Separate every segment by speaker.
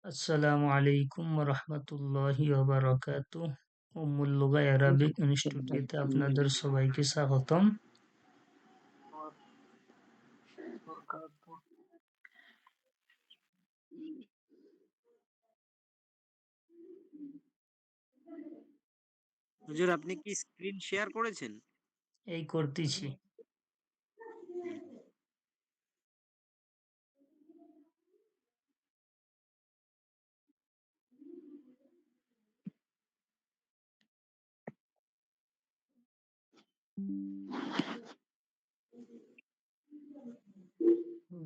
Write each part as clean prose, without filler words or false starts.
Speaker 1: আসসালামু আলাইকুম রহমতুল্লাহি ওবারাকাতু। উম্মুল লুগা অ্যারাবিক ইনস্টিটিউটে আপনাদের সবাইকে স্বাগতম।
Speaker 2: হুজুর, আপনি কি স্ক্রিন শেয়ার করেছেন?
Speaker 1: এই করতেছি।
Speaker 2: হুম।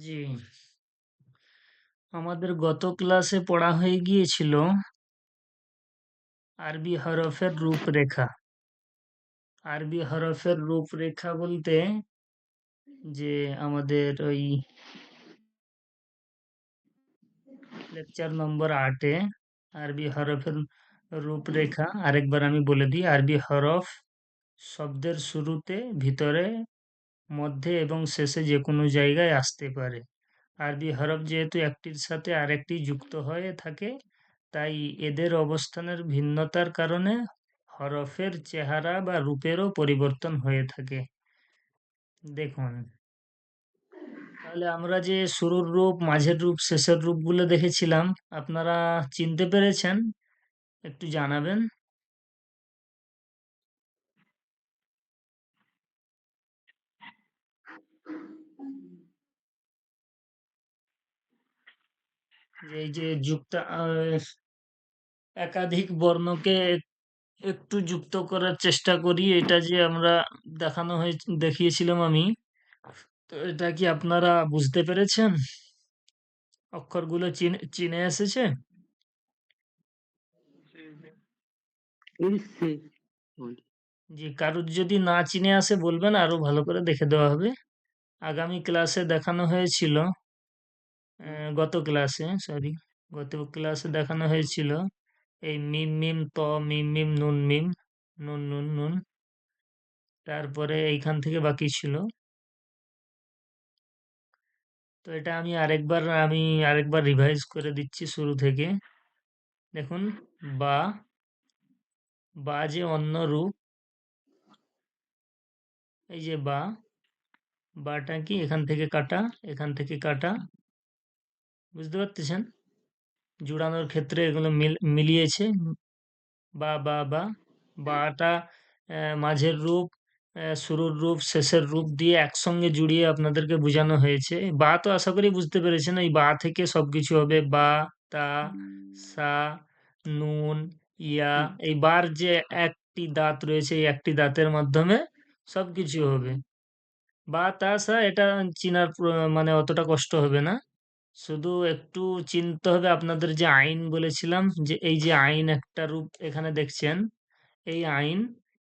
Speaker 1: জি, আমাদের গত ক্লাসে পড়া হয়ে গিয়েছিল আরবি হরফের রূপরেখা। আরবি হরফের রূপরেখা বলতে যে আমাদের ওই লেকচার নম্বর 8-এ আরবি হরফের রূপরেখা আরেকবার আমি বলে দিই। আরবি হরফ শব্দের শুরুতে, ভিতরে, মধ্যে এবং শেষে যেকোনো জায়গায় আসতে পারে। আরবি হরফ যেহেতু একটির সাথে আরেকটি যুক্ত হয়ে থাকে, তাই এদের অবস্থানের ভিন্নতার কারণে হরফের চেহারা বা রূপেরও পরিবর্তন হয়ে থাকে। দেখুন, তাহলে আমরা যে শুরুর রূপ, মাঝের রূপ, শেষের রূপগুলো দেখেছিলাম, আপনারা চিনতে পেরেছেন? একটু জানাবেন। যে এই যে একাধিক বর্ণকে একটু যুক্ত করার চেষ্টা করি, এটা যে আমরা দেখিয়েছিলাম আমি। তো এটা কি আপনারা বুঝতে পেরেছেন? অক্ষরগুলো চিনে এসেছে? জি, কারুর যদি না চিনে আসে বলবেন, আরো ভালো করে দেখে দেওয়া হবে। আগামী ক্লাসে দেখানো হয়েছিল, গত ক্লাসে, সরি, গত ক্লাসে দেখানো হয়েছিল এই মিম মিম ত, মিম মিম নুন মিম, নুন নুন নুন, তারপরে এইখান থেকে বাকি ছিল। তো এটা আমি আরেকবার রিভাইজ করে দিচ্ছি শুরু থেকে। দেখুন, বা, বা যে অন্য রূপ, এই যে বা, বাটা কি এখান থেকে কাটা, এখান থেকে কাটা, বুঝতে পারতেছেন? জোড়ানোর ক্ষেত্রে এগুলো মিলিয়েছে। বা বাটা মাঝের রূপ, শুরুর রূপ, শেষের রূপ দিয়ে একসঙ্গে জুড়িয়ে আপনাদেরকে বোঝানো হয়েছে। বা তো আশা করি বুঝতে পেরেছেন, এই বা থেকে সবকিছু হবে। বা, তা, সা, নুন, ইয়া। এই বার যে একটি দাঁত রয়েছে, এই একটি দাঁতের মাধ্যমে সবকিছু হবে। বা, তা, সা এটা চিনার মানে অতটা কষ্ট হবে না। শুধু একটু চিনতে হবে আপনাদের, যে আইন বলেছিলাম, যে এই যে আইন একটা রূপ এখানে দেখছেন, এই আইন,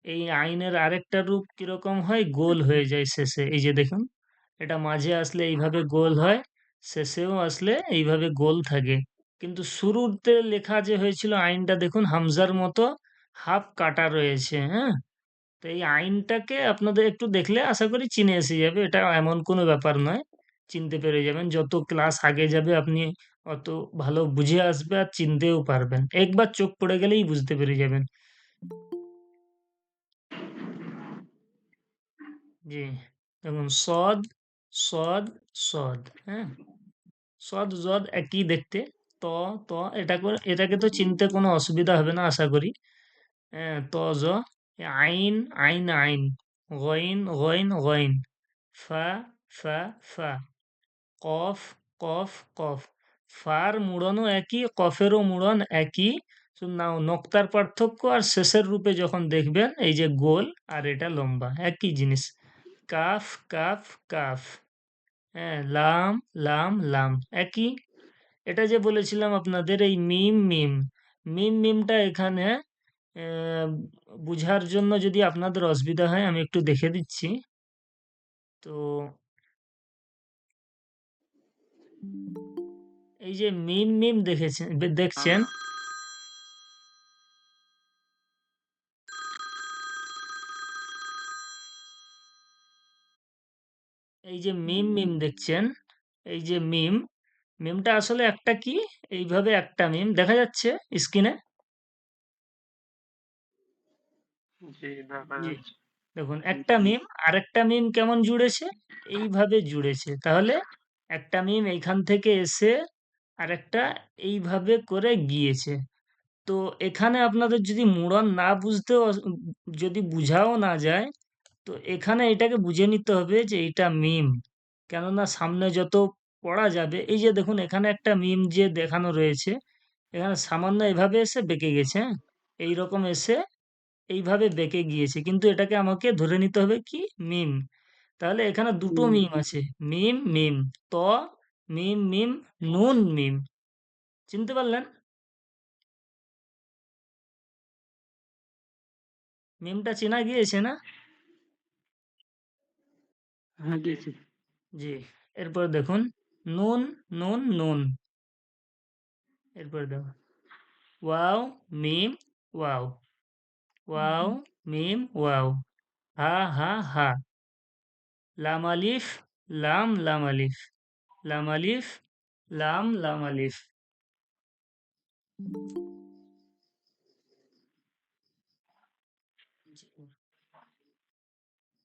Speaker 1: এই আইনের আরেকটা রূপ কিরকম হয়, গোল হয়ে যায় শেষে। এই যে দেখুন, এটা মাঝে আসলে এইভাবে গোল হয়, শেষেও আসলে এইভাবে গোল থাকে। কিন্তু শুরুতে লেখা যে হয়েছিল আইনটা, দেখুন হামজার মতো হাফ কাটা রয়েছে। হ্যাঁ, তো এই আইনটাকে আপনাদের একটু দেখলে আশা করি চিনে এসে যাবে। এটা এমন কোনো ব্যাপার নয়, চিনতে পেরে যাবেন। যত ক্লাস আগে যাবে আপনি অত ভালো বুঝে আসবে আর চিনতেও পারবেন। একবার চোখ পড়ে গেলেই বুঝতে পেরে যাবেন। জি, দেখুন, সদ, সদ, সদ, হ্যাঁ, সদ জদ একই দেখতে। ত, ত, এটাকে তো চিনতে কোনো অসুবিধা হবে না আশা করি। হ্যাঁ, ত, জ, আইন, আইন, আইন, গইন, গইন, গইন, ফা, ফা, ফা, কফ, কফ, কফ। ফার মুড়নও একই, কফেরও মুড়ন একই, শুধু নক্তার পার্থক্য। আর শেষের রূপে যখন দেখবেন, এই যে গোল আর এটা লম্বা, একই জিনিস। কাফ, কাফ, কাফ, হ্যাঁ, লাম, লাম, লাম, একই। এটা যে বলেছিলাম আপনাদের, এই মিম মিম, মিম মিমটা এখানে আহ, বুঝার জন্য যদি আপনাদের অসুবিধা হয়, আমি একটু দেখে দিচ্ছি। তো এই যে মিম মিম দেখছেন, এই যে মিম মিম দেখছেন, এই যে মিম, মিমটা আসলে একটা কি, এইভাবে একটা মিম দেখা যাচ্ছে স্ক্রিনে।
Speaker 3: জি, দেখা
Speaker 1: জি,
Speaker 3: যাচ্ছে।
Speaker 1: দেখুন একটা মিম আরেকটা মিম কেমন জুড়েছে, এইভাবে জুড়েছে। তাহলে একটা মিম এইখান থেকে এসে আরেকটা এইভাবে করে গিয়েছে। তো এখানে আপনাদের যদি মুড়ন না বুঝতেও যদি বুঝাও না যায়, তো এখানে এটাকে বুঝে নিতে হবে যে এটা মিম। কেননা সামনে যত পড়া যাবে, এই যে দেখুন এখানে একটা মিম যে দেখানো রয়েছে, এখানে সামান্য এভাবে এসে বেঁকে গেছে, হ্যাঁ? এইরকম এসে এইভাবে বেঁকে গিয়েছে, কিন্তু এটাকে আমাকে ধরে নিতে হবে কি মিম। তাহলে এখানে দুটো মিম আছে, মিম মিম, ত মিম মিম, নুন মিম। চিনতে পারলেন? মিমটা চেনা গিয়েছে না?
Speaker 3: হ্যাঁ, গেছি।
Speaker 1: জি। এরপর দেখুন নুন নুন নুন। এরপর দেখুন ওয়াও মিম ওয়াও, ওয়াও মিম ওয়াও, হা হা হা, লাম আলিফ লাম লাম আলিফ, লাম আলিফ লাম লাম আলিফ।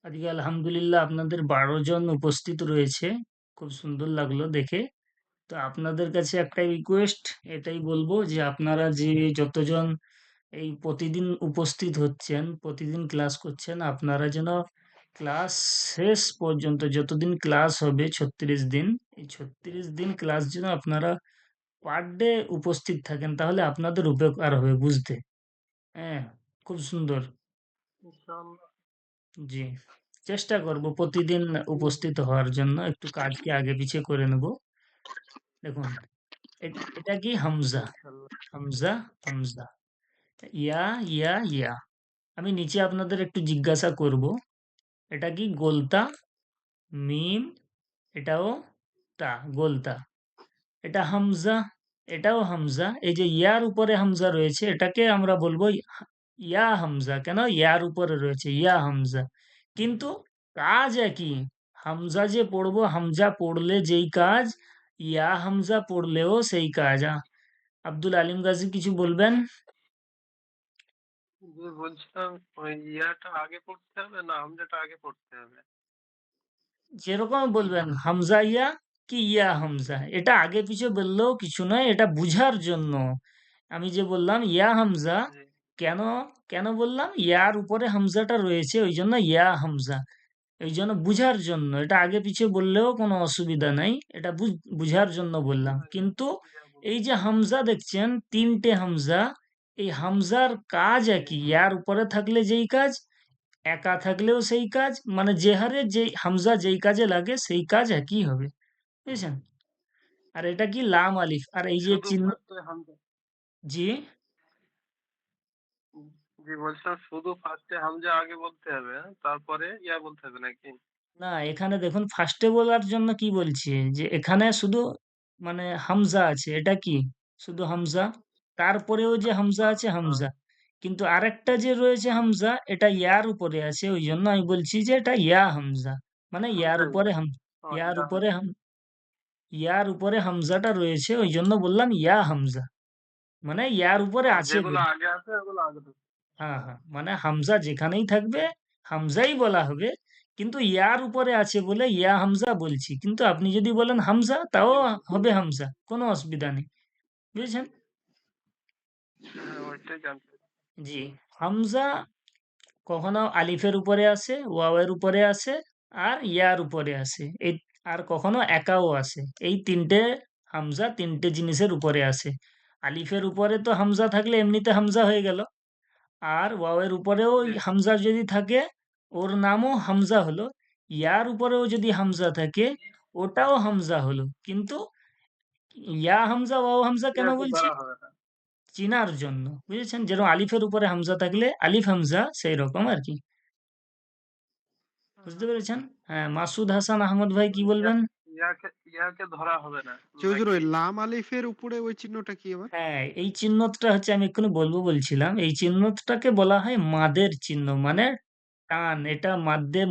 Speaker 1: আজকে আলহামদুলিল্লাহ আপনাদের 12 জন উপস্থিত রয়েছে, খুব সুন্দর লাগলো দেখে। তো আপনাদের কাছে একটাই রিকোয়েস্ট, এটাই বলবো যে আপনারা যে যতজন এই প্রতিদিন উপস্থিত হচ্ছেন, প্রতিদিন ক্লাস করছেন, আপনারা যেন ক্লাস শেষ পর্যন্ত, যতদিন ক্লাস হবে 36 দিন, এই 36 দিন ক্লাস যেন আপনারা পার ডে উপস্থিত থাকেন, তাহলে আপনাদের উপকার হবে বুঝতে। হ্যাঁ, খুব সুন্দর।
Speaker 3: ইনশাআল্লাহ।
Speaker 1: জি, চেষ্টা করব প্রতিদিন উপস্থিত হওয়ার জন্য, একটু কাজকে আগে পিছে করে নেব। দেখুন এটা কি হামজা,
Speaker 3: ইনশাআল্লাহ।
Speaker 1: হামজা হামজা, ইয়া ইয়া ইয়া। আমি নিচে আপনাদের একটু জিজ্ঞাসা করব, এটা কি গোলতা, মিম, এটাও তা, গোলতা। এটা হামজা, এটাও হামজা। এই যে ইয়ার উপরে হামজা রয়েছে, এটাকে আমরা বলবো ইয়া হামজা। কেন? ইয়ার উপরে রয়েছে, ইয়া হামজা। কিন্তু কাজ একই। হামজা যে পড়বো, হামজা পড়লে যেই কাজ, ইয়া হামজা পড়লেও সেই কাজ। আব্দুল আলিম গাজী কিছু বলবেন?
Speaker 3: যে বলছিলাম, ওই ইয়াটা আগে পড়তে হবে না হামজাটা আগে পড়তে হবে?
Speaker 1: যেরকম বলবেন, হামজা ইয়া কি ইয়া হামজা, এটা আগে পিছে বললেও কিছু নয়, এটা বুঝার জন্য। আমি যে বললাম ইয়া হামজা,
Speaker 3: জি।
Speaker 1: কেন কেন বললাম, ইয়ার উপরে হামজাটা রয়েছে ওই জন্য ইয়া হামজা, এই জন্য বুঝার জন্য। এটা আগে পিছে বললেও কোনো অসুবিধা নাই, এটা বুঝার জন্য বললাম। কিন্তু
Speaker 3: ইয়া
Speaker 1: এই
Speaker 3: বলতে
Speaker 1: যে হামজা দেখছেন, তিনটে হামজা, এই হামজার কাজ
Speaker 3: জি।
Speaker 1: একই। ইয়ার উপরে থাকলে যেই কাজ, একা থাকলেও সেই কাজ, মানে যে হারে যে হামজা যেই কাজে লাগে সেই কাজ একই হবে, বুঝেছেন? আর এটা কি লাম আলিফ, আর এই যে
Speaker 3: শুধু
Speaker 1: চিহ্ন।
Speaker 3: ফার্স্টে হামজা।
Speaker 1: জি,
Speaker 3: জি, বলছিলাম শুধু ফার্স্টে হামজা আগে বলতে হবে, হ্যাঁ? তারপরে ইয়া বলতে হবে নাকি?
Speaker 1: না এখানে দেখুন ফার্স্টে বলার জন্য কি বলছি, যে এখানে শুধু মানে হামজা আছে, এটা কি শুধু হামজা, তারপরেও যে হামজা আছে
Speaker 3: আচ্ছা।
Speaker 1: হামজা, কিন্তু আরেকটা যে রয়েছে হামজা, এটা ইয়ার উপরে আছে, ওই জন্য আমি বলছি যে এটা ইয়া হামজা, মানে ইয়ার
Speaker 3: হামজাই।
Speaker 1: উপরে
Speaker 3: ও,
Speaker 1: ইয়ার
Speaker 3: ইয়া
Speaker 1: উপরে
Speaker 3: হামজা।
Speaker 1: ইয়ার উপরে হামজাটা রয়েছে, ওই জন্য বললাম ইয়া হামজা, মানে ইয়ার উপরে
Speaker 3: আর
Speaker 1: আছে
Speaker 3: যেগুলো
Speaker 1: বলে।
Speaker 3: আগে আছে ওগুলো আগে থাকবে।
Speaker 1: হ্যাঁ হ্যাঁ, মানে হামজা যেখানেই থাকবে হামজাই বলা হবে, কিন্তু ইয়ার উপরে আছে বলে ইয়া হামজা বলছি। কিন্তু আপনি যদি বলেন হামজা, তাও
Speaker 3: জি,
Speaker 1: হবে হামজা, কোনো অসুবিধা নেই, বুঝেছেন?
Speaker 3: হ্যাঁ, ওইটাই জানতে।
Speaker 1: জি, হামজা কখনো আলিফের উপরে আসে, ওয়াওয়ের উপরে আসে, আর ইয়ার উপরে আসে, এই, আর কখনো একাও আসে। এই তিনটে হামজা তিনটে জিনিসের উপরে আসে। আলিফের উপরে তো হামজা থাকলে এমনিতে হামজা হয়ে গেল, আর ওয়াওয়ের উপরেও
Speaker 3: জি।
Speaker 1: হামজা যদি থাকে, ওর নামও হামজা হলো। ইয়ার উপরেও যদি হামজা থাকে, ওটাও হামজা হলো। কিন্তু ইয়া হামজা ওয়াও হামজা কেন
Speaker 3: ইয়াকে
Speaker 1: বলছি?
Speaker 3: ধরা হবে না।
Speaker 1: চিনার জন্য, বুঝেছেন? যেরকম আলিফের উপরে হামজা থাকলে আলিফ হামজা, সেই রকম আর কি। বুঝতে পেরেছেন? হ্যাঁ, মাসুদ হাসান আহমদ ভাই কি বলবেন?
Speaker 3: ইয়াকে ধরা হবে না
Speaker 4: জি হুজুর, ওই
Speaker 3: নাকি?
Speaker 4: লাম আলিফের উপরে ওই চিহ্নটা কি আবার?
Speaker 1: হ্যাঁ, এই চিহ্নটা হচ্ছে, আমি এক্ষুনি বলবো বলছিলাম, এই চিহ্নটাকে বলা হয় মাদের চিহ্ন, মানে টান। এটা মাদ্দে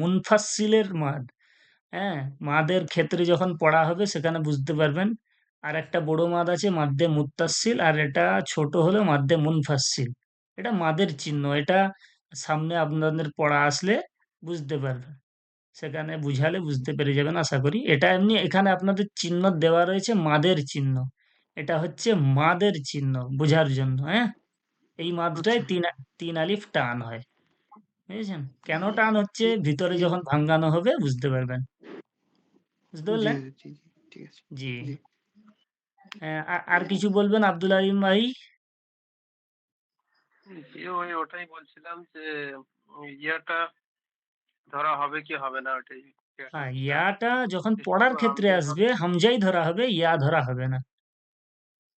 Speaker 1: মুনফাসিলের মাদ, হ্যাঁ, মাদের ক্ষেত্রে যখন পড়া হবে সেখানে বুঝতে পারবেন। আর একটা বড় মাদ আছে মাদ্দে মুত্তাসিল, আর এটা ছোট হলো মাদ্দে মুনফাসিল। এটা মাদের চিহ্ন। এটা সামনে আপনাদের পড়া আসলে বুঝতে পারবেন। সেখানে বুঝালে বুঝতে পেরে যাবেন আশা করি। এটা এমনি এখানে আপনাদের চিহ্ন দেওয়া রয়েছে মাদের চিহ্ন। এটা হচ্ছে মাদের চিহ্ন বোঝার জন্য, হ্যাঁ? এই মাদটায়
Speaker 4: আচ্ছা।
Speaker 1: ৩ আলিফ টান হয়। বুঝেছেন? কেন টান হচ্ছে
Speaker 4: জি
Speaker 1: ভিতরে
Speaker 4: জি
Speaker 1: যখন ভাঙ্গানো হবে বুঝতে পারবেন। বুঝতে
Speaker 4: জি
Speaker 1: পারলেন?
Speaker 4: জি জি, ঠিক আছে।
Speaker 1: জি।
Speaker 4: জি।
Speaker 1: আর কিছু বলবেন আব্দুল আলিম ভাই?
Speaker 3: জি, ওটাই বলছিলাম যে ইয়েটা ধরা হবে কি হবে না ওটাই
Speaker 1: হ্যাঁ,
Speaker 3: ক্যাটাগরিটা
Speaker 1: ইয়াটা যখন পড়ার
Speaker 3: শুধু
Speaker 1: ক্ষেত্রে
Speaker 3: হামজাই হবে।
Speaker 1: আসবে হামজাই ধরা হবে, ইয়া ধরা হবে না।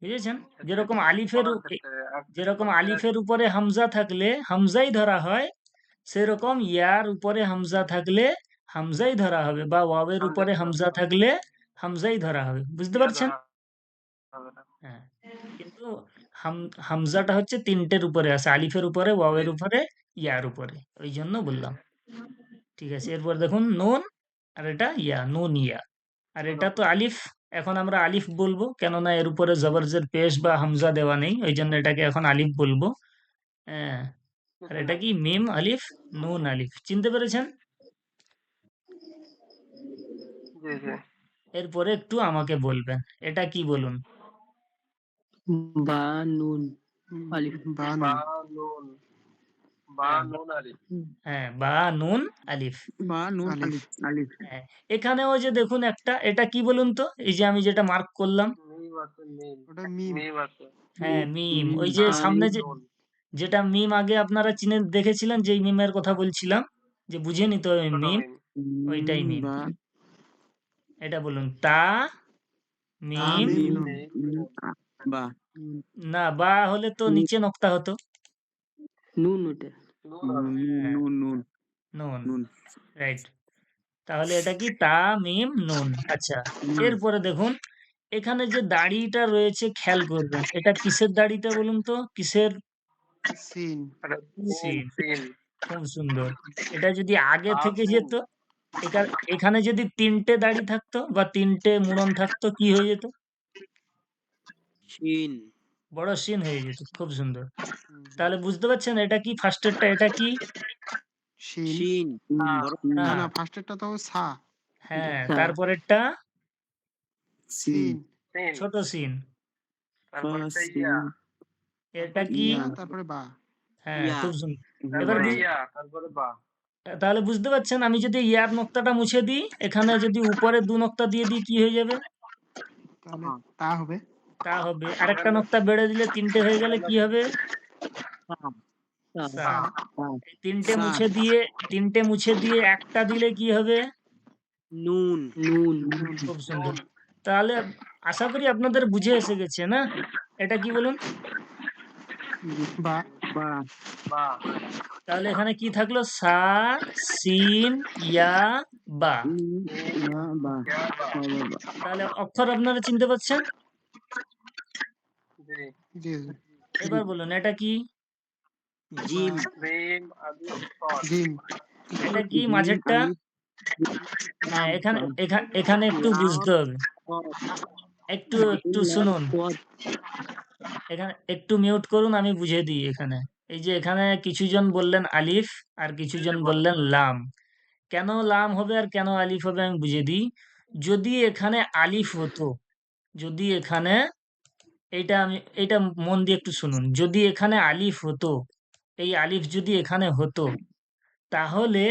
Speaker 1: বুঝেছেন?
Speaker 3: আচ্ছা
Speaker 1: যেরকম
Speaker 3: আচ্ছা,
Speaker 1: আলিফের
Speaker 3: পড়ার ক্ষেত্রে
Speaker 1: যেরকম
Speaker 3: বলতে
Speaker 1: আলিফের উপরে হামজা থাকলে হামজাই ধরা হয়, সেরকম ইয়ার উপরে হামজা থাকলে হামজাই ধরা হবে, বা ওয়াওয়ের
Speaker 3: হামজা
Speaker 1: উপরে
Speaker 3: ধরা
Speaker 1: হামজা থাকলে হামজাই ধরা হবে। বুঝতে
Speaker 3: ইয়া
Speaker 1: পারছেন?
Speaker 3: ধরা হবে না।
Speaker 1: হ্যাঁ। কিন্তু হামজাটা হচ্ছে তিনটের উপরে আছে, আলিফের উপরে,
Speaker 3: জি
Speaker 1: ওয়াওয়ের
Speaker 3: জি
Speaker 1: উপরে, ইয়ার উপরে। ওই জন্য
Speaker 3: জি
Speaker 1: বললাম। ঠিক আছে, এরপর দেখুন নুন, আর এটা ইয়া, নুন ইয়া। আর এটা
Speaker 3: নুন।
Speaker 1: তো আলিফ। এখন আমরা আলিফ বলবো, কেননা এর উপরে জবরজের পেশ বা হামজা দেওয়া নেই, ওই জন্য এটাকে এখন আলিফ বলবো। হ্যাঁ। আর এটা কি মিম আলিফ, নুন আলিফ। চিনতে পেরেছেন?
Speaker 3: জি জি।
Speaker 1: এরপরে একটু আমাকে বলবেন এটা কি বলুন।
Speaker 5: বা নুন আলিফ।
Speaker 4: বা
Speaker 3: বা
Speaker 4: নুন।
Speaker 3: নুন, বা
Speaker 1: হ্যাঁ,
Speaker 3: নুন আলিফ।
Speaker 1: হ্যাঁ, বা নুন আলিফ।
Speaker 5: বা নুন
Speaker 4: আলিফ।
Speaker 5: আলিফ আলিফ।
Speaker 1: হ্যাঁ, এখানেও যে দেখুন একটা, এটা কি বলুন তো, এই যে আমি যেটা মার্ক করলাম।
Speaker 3: মিম আছে, মিম
Speaker 4: ওটা মিম।
Speaker 3: মিম আছে।
Speaker 1: হ্যাঁ, মিম। ওই যে
Speaker 5: বা
Speaker 1: সামনে
Speaker 5: নুন।
Speaker 1: যে
Speaker 3: নুন।
Speaker 1: যেটা মিম আগে আপনারা চিনে দেখেছিলেন, যেই মিমের কথা বলছিলাম, যে বুঝে নিতে হবে
Speaker 3: ছোট
Speaker 1: মিম,
Speaker 3: মিম।
Speaker 1: ওইটাই মিম।
Speaker 5: বা
Speaker 1: এটা বলুন তা
Speaker 4: তা
Speaker 1: মিম।
Speaker 4: মিম
Speaker 5: মিম
Speaker 4: নুন।
Speaker 3: মিম
Speaker 5: নুন,
Speaker 3: নুন।
Speaker 5: বা
Speaker 1: না, বা হলে তো নিচে নক্তা হতো।
Speaker 5: নুন ওটা।
Speaker 3: নুন হবে।
Speaker 1: হ্যাঁ,
Speaker 5: নুন নুন
Speaker 1: নুন।
Speaker 5: নুন
Speaker 1: রাইট। তাহলে এটা কি তা মিম নুন। আচ্ছা,
Speaker 5: নুন।
Speaker 1: এরপরে দেখুন এখানে যে দাড়িটা রয়েছে খেয়াল করবেন, এটা কিসের দাড়িটা বলুন তো, কিসের?
Speaker 4: সিন।
Speaker 3: এটা সিন
Speaker 1: সিন।
Speaker 3: সিন।
Speaker 1: খুব সুন্দর। এটা যদি আগে থেকে
Speaker 3: তাসিন।
Speaker 1: যেত, এখানে যদি তিনটে দাড়ি থাকতো বা তিনটে মুড়ন থাকতো, কি হয়ে যেত?
Speaker 2: শিন।
Speaker 1: বড় সিন হয়ে যেত। খুব সুন্দর।
Speaker 4: হুম, হুম।
Speaker 1: তাহলে বুঝতে পারছেন এটা কি, ফার্স্টেরটা এটা কি?
Speaker 4: শিন।
Speaker 2: শিন। বড়
Speaker 1: না।
Speaker 4: না না, ফার্স্টেরটা তো সা।
Speaker 1: হ্যাঁ,
Speaker 5: সা
Speaker 1: তারপরেরটা
Speaker 5: সিন
Speaker 4: সিন।
Speaker 3: সিন।
Speaker 1: ছোট সিন।
Speaker 3: তারপরেরটা ইয়া।
Speaker 5: সিন
Speaker 1: এটা
Speaker 4: তারপরে
Speaker 1: কি?
Speaker 5: ইয়া
Speaker 4: ইয়া, তারপরে বা।
Speaker 1: হ্যাঁ,
Speaker 2: ইয়া।
Speaker 1: খুব সুন্দর। এবার
Speaker 3: তারপরে
Speaker 5: বা
Speaker 3: ইয়া, তারপরে বা।
Speaker 1: তাহলে বুঝতে পারছেন, আমি যদি ইয়ার নক্তাটা মুছে দিই, এখানে যদি উপরে ২ নক্তা দিয়ে দিই, কি হয়ে যাবে?
Speaker 4: তাহলে তা হবে।
Speaker 1: তা হবে। আরেকটা
Speaker 3: এখানে
Speaker 1: নক্তা বেড়ে দিলে ৩টে হয়ে গেলে
Speaker 3: এখানে
Speaker 1: কি হবে?
Speaker 5: সা সা
Speaker 1: সা।
Speaker 4: সা।
Speaker 5: সা
Speaker 1: এই ৩টে
Speaker 5: সা
Speaker 1: মুছে দিয়ে ৩টে মুছে দিয়ে একটা দিলে কি হবে?
Speaker 2: নুন।
Speaker 5: নুন
Speaker 4: নুন।
Speaker 1: খুব সুন্দর।
Speaker 3: নুন।
Speaker 1: তাহলে আশা করি আপনাদের বুঝে এসে গেছে না? এটা কি বলুন?
Speaker 4: বা।
Speaker 5: বা
Speaker 3: বা।
Speaker 1: তাহলে এখানে কি থাকলো? সা, সিন, ইয়া, বা।
Speaker 3: সিন
Speaker 5: বা বা
Speaker 3: ইয়া বা।
Speaker 5: বা বা বা।
Speaker 1: তাহলে অক্ষর আপনারা চিনতে পারছেন?
Speaker 3: জি।
Speaker 4: জি জি।
Speaker 1: এবার বলুন এটা কি?
Speaker 4: বা।
Speaker 2: জিম।
Speaker 3: জিম আলিফ সদ।
Speaker 4: জিম।
Speaker 1: এটা কি
Speaker 5: জিম
Speaker 1: মাঝেরটা?
Speaker 5: আলিফ
Speaker 1: হ্যাঁ,
Speaker 5: লাম
Speaker 1: এখানে
Speaker 5: লাম
Speaker 1: এখানে একটু
Speaker 5: লাম
Speaker 1: বুঝতে হবে। একটু
Speaker 5: জিম
Speaker 1: একটু
Speaker 5: লাম
Speaker 1: শুনুন।
Speaker 5: পদ।
Speaker 1: এখানে একটু মিউট করুন, আমি বুঝিয়ে দিই এখানে। এই যে এখানে কিছুজন বললেন আলিফ, আর
Speaker 3: জি
Speaker 1: কিছুজন
Speaker 3: জি বলেন।
Speaker 1: বললেন লাম। কেন লাম হবে আর কেন আলিফ হবে আমি বুঝিয়ে দিই। যদি এখানে আলিফ হতো, যদি এখানে, এইটা মন দিয়ে একটু শুনুন। যদি এখানে আলিফ হতো, এই আলিফ যদি এখানে হতো, তাহলে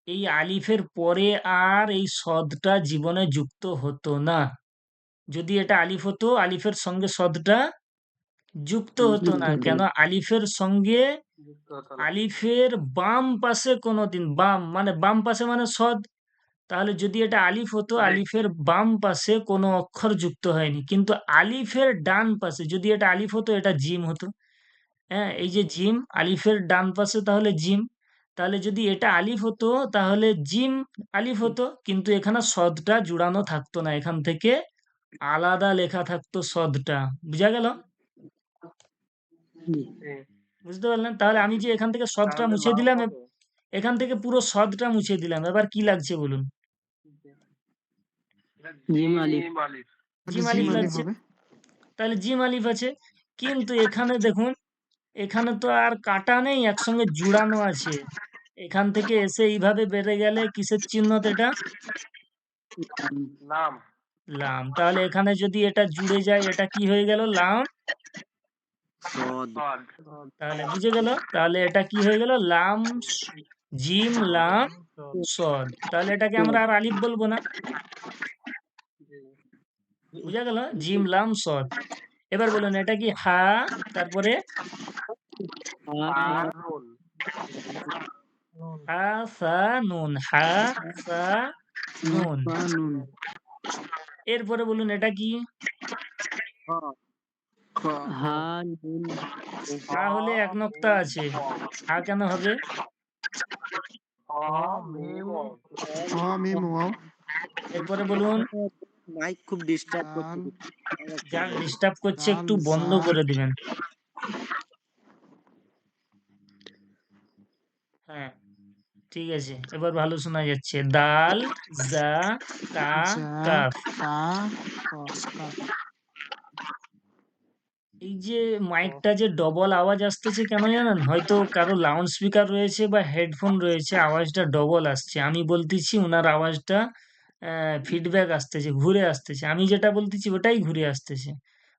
Speaker 1: এই আলিফের পরে আর এই সদটা জীবনে যুক্ত হতো না। যদি এটা আলিফ হতো, আলিফের সঙ্গে সদটা যুক্ত হতো না। কেন? আলিফের সঙ্গে,
Speaker 3: যুক্ত হতো না।
Speaker 1: আলিফের বাম পাশে কোনোদিন, বাম মানে বাম পাশে মানে সদ। তাহলে যদি এটা আলিফ হতো,
Speaker 3: জি।
Speaker 1: আলিফের বাম পাশে কোনো অক্ষর যুক্ত হয়নি, কিন্তু আলিফের ডান পাশে যদি এটা আলিফ হতো, এটা জিম হতো। হ্যাঁ, এই যে জিম, আলিফের ডান পাশে তাহলে জিম। তাহলে যদি এটা আলিফ হতো, তাহলে জিম আলিফ হতো, কিন্তু এখানে সদটা জুড়ানো থাকতো না, এখান থেকে আলাদা লেখা থাকতো সদটা। বুঝা গেল?
Speaker 3: জি।
Speaker 1: বুঝতে পারলেন? তাহলে আমি যে এখান থেকে সদটা
Speaker 3: তাহলে
Speaker 1: মুছে
Speaker 3: লাভ
Speaker 1: দিলাম,
Speaker 3: হবে।
Speaker 1: এখান থেকে পুরো সদটা মুছে দিলাম, এবার কি লাগছে বলুন?
Speaker 5: জিম আলিফ।
Speaker 3: জিম আলিফ।
Speaker 4: তাহলে
Speaker 1: জিম
Speaker 4: জিম
Speaker 1: আলিফ
Speaker 4: আলিফ
Speaker 1: লাগছে,
Speaker 4: হবে।
Speaker 1: তাহলে জিম আলিফ আছে। কিন্তু এখানে দেখুন, এখানে তো আর কাটা নেই, একসঙ্গে জুড়ানো আছে। এখান থেকে এসে এইভাবে বেড়ে গেলে কিসের চিহ্ন তো এটা?
Speaker 3: লাম।
Speaker 1: লাম। তাহলে এখানে যদি এটা জুড়ে যায়, এটা কি হয়ে গেল? লাম।
Speaker 2: সদ
Speaker 3: সদ।
Speaker 1: তাহলে বুঝে গেল, তাহলে এটা কি হয়ে গেল? লাম জিম লাম সদ। তাহলে এটাকে আমরা আর আলিফ বলবো না,
Speaker 3: জি।
Speaker 1: বুঝা গেল? জিম লাম সদ। এবার বলুন, এটা কি হা, তারপরে
Speaker 3: আর নুন।
Speaker 1: হা সা নুন, হা সা নুন।
Speaker 5: নুন।
Speaker 1: এরপরে বলুন, এটা কি?
Speaker 5: হা নুন।
Speaker 1: হা হলে এক নক্তা আছে, হা কেন হবে?
Speaker 4: হ মিম ওয়াও
Speaker 1: এরপরে বলুন,
Speaker 2: মাইক খুব ডিস্টার্ব করছে।
Speaker 4: দাল
Speaker 1: যাক ডিস্টার্ব করছে,
Speaker 4: দাল
Speaker 1: একটু বন্ধ
Speaker 4: জা
Speaker 1: করে দিবেন। হ্যাঁ, ঠিক আছে, এবার ভালো শোনা যাচ্ছে। দাল জা তা
Speaker 4: জা
Speaker 1: কাফ।
Speaker 4: তা কাফ।
Speaker 1: এই যে মাইকটা যে ডবল আওয়াজ আসতেছে কেন জানেন? হয়তো কারো লাউড স্পিকার রয়েছে বা হেডফোন রয়েছে, আওয়াজটা ডবল আসছে। আমি বলতেছি, ওনার আওয়াজটা ফিডব্যাক আসতেছে, ঘুরে আসতেছে। আমি যেটা বলতেছি ওটাই ঘুরে আসতেছে।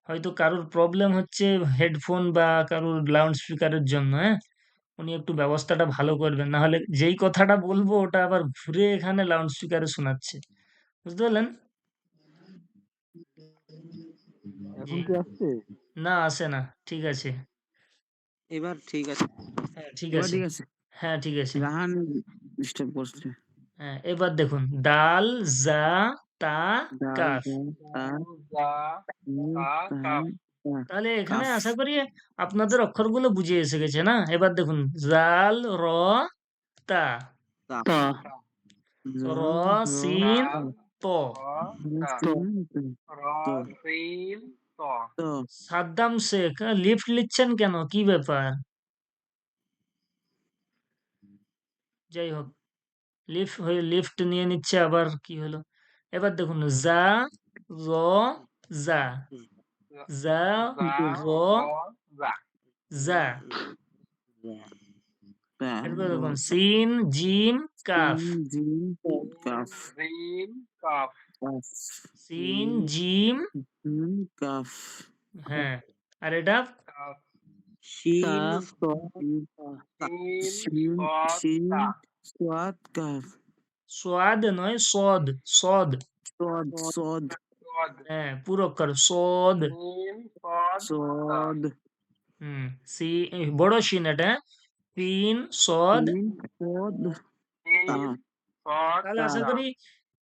Speaker 1: হয়তো কারোর প্রবলেম হচ্ছে হেডফোন বা কারোর লাউড স্পিকারের জন্য। হ্যাঁ, উনি একটু ব্যবস্থাটা ভালো করবেন, না হলে যেই কথাটা বলবো ওটা আবার ঘুরে এখানে লাউড স্পিকারে শোনাচ্ছে। বুঝতে পারলেন? জি। না, আসে না। ঠিক আছে।
Speaker 2: এবার ঠিক আছে।
Speaker 1: হ্যাঁ, ঠিক
Speaker 5: এবার
Speaker 1: আছে।
Speaker 5: ঠিক আছে।
Speaker 1: হ্যাঁ, ঠিক আছে।
Speaker 5: রাহান ডিস্টার্ব করছে।
Speaker 1: হ্যাঁ, এবার দেখুন, দাল জা তা
Speaker 5: দাল
Speaker 1: কাফ।
Speaker 5: তা
Speaker 3: জা তা কাফ।
Speaker 1: তাহলে এখানে
Speaker 5: কাফ।
Speaker 1: আশা করি আপনাদের অক্ষরগুলো বুঝে এসে গেছে না? এবার দেখুন, জাল র তা,
Speaker 5: তা
Speaker 1: র
Speaker 5: র
Speaker 1: সিন
Speaker 3: জাল
Speaker 1: ত।
Speaker 3: তা
Speaker 5: ত
Speaker 3: র সিন ত।
Speaker 5: ত
Speaker 1: সাদ্দাম শেখ লিফট নিচ্ছেন কেন? কি ব্যাপার? যাই হোক, লিফট নিয়ে নিচ্ছে, আবার কি হলো? এবার দেখুন, জা র জা, জা
Speaker 3: জা
Speaker 1: র
Speaker 3: র জা।
Speaker 1: জা।
Speaker 5: তা
Speaker 1: এরপর
Speaker 5: র
Speaker 1: দেখুন, সিন জিম কাফ।
Speaker 5: সিন জিম কাফ
Speaker 3: জিম কাফ।
Speaker 5: কাফ
Speaker 1: সিন জিম।
Speaker 5: জিম কাফ
Speaker 1: হ্যাঁ, আর এটা
Speaker 3: কাফ।
Speaker 2: শিন
Speaker 5: কাফ
Speaker 3: সিন
Speaker 5: সিন
Speaker 3: সদ
Speaker 5: সিন
Speaker 3: তা।
Speaker 5: সাদ কাফ
Speaker 1: সোয়াদ নয়, সদ। সদ।
Speaker 5: সদ সদ
Speaker 3: সদ।
Speaker 1: হ্যাঁ, পুরো অক্ষর সদ।
Speaker 3: সিন সদ তা।
Speaker 5: সদ
Speaker 1: হুম, সি বড় সিন এটা, হ্যাঁ? সিন সদ।
Speaker 5: সিন সদ তা
Speaker 3: সিন সদ
Speaker 1: তাহলে
Speaker 5: তা
Speaker 1: আশা
Speaker 3: তা।
Speaker 1: করি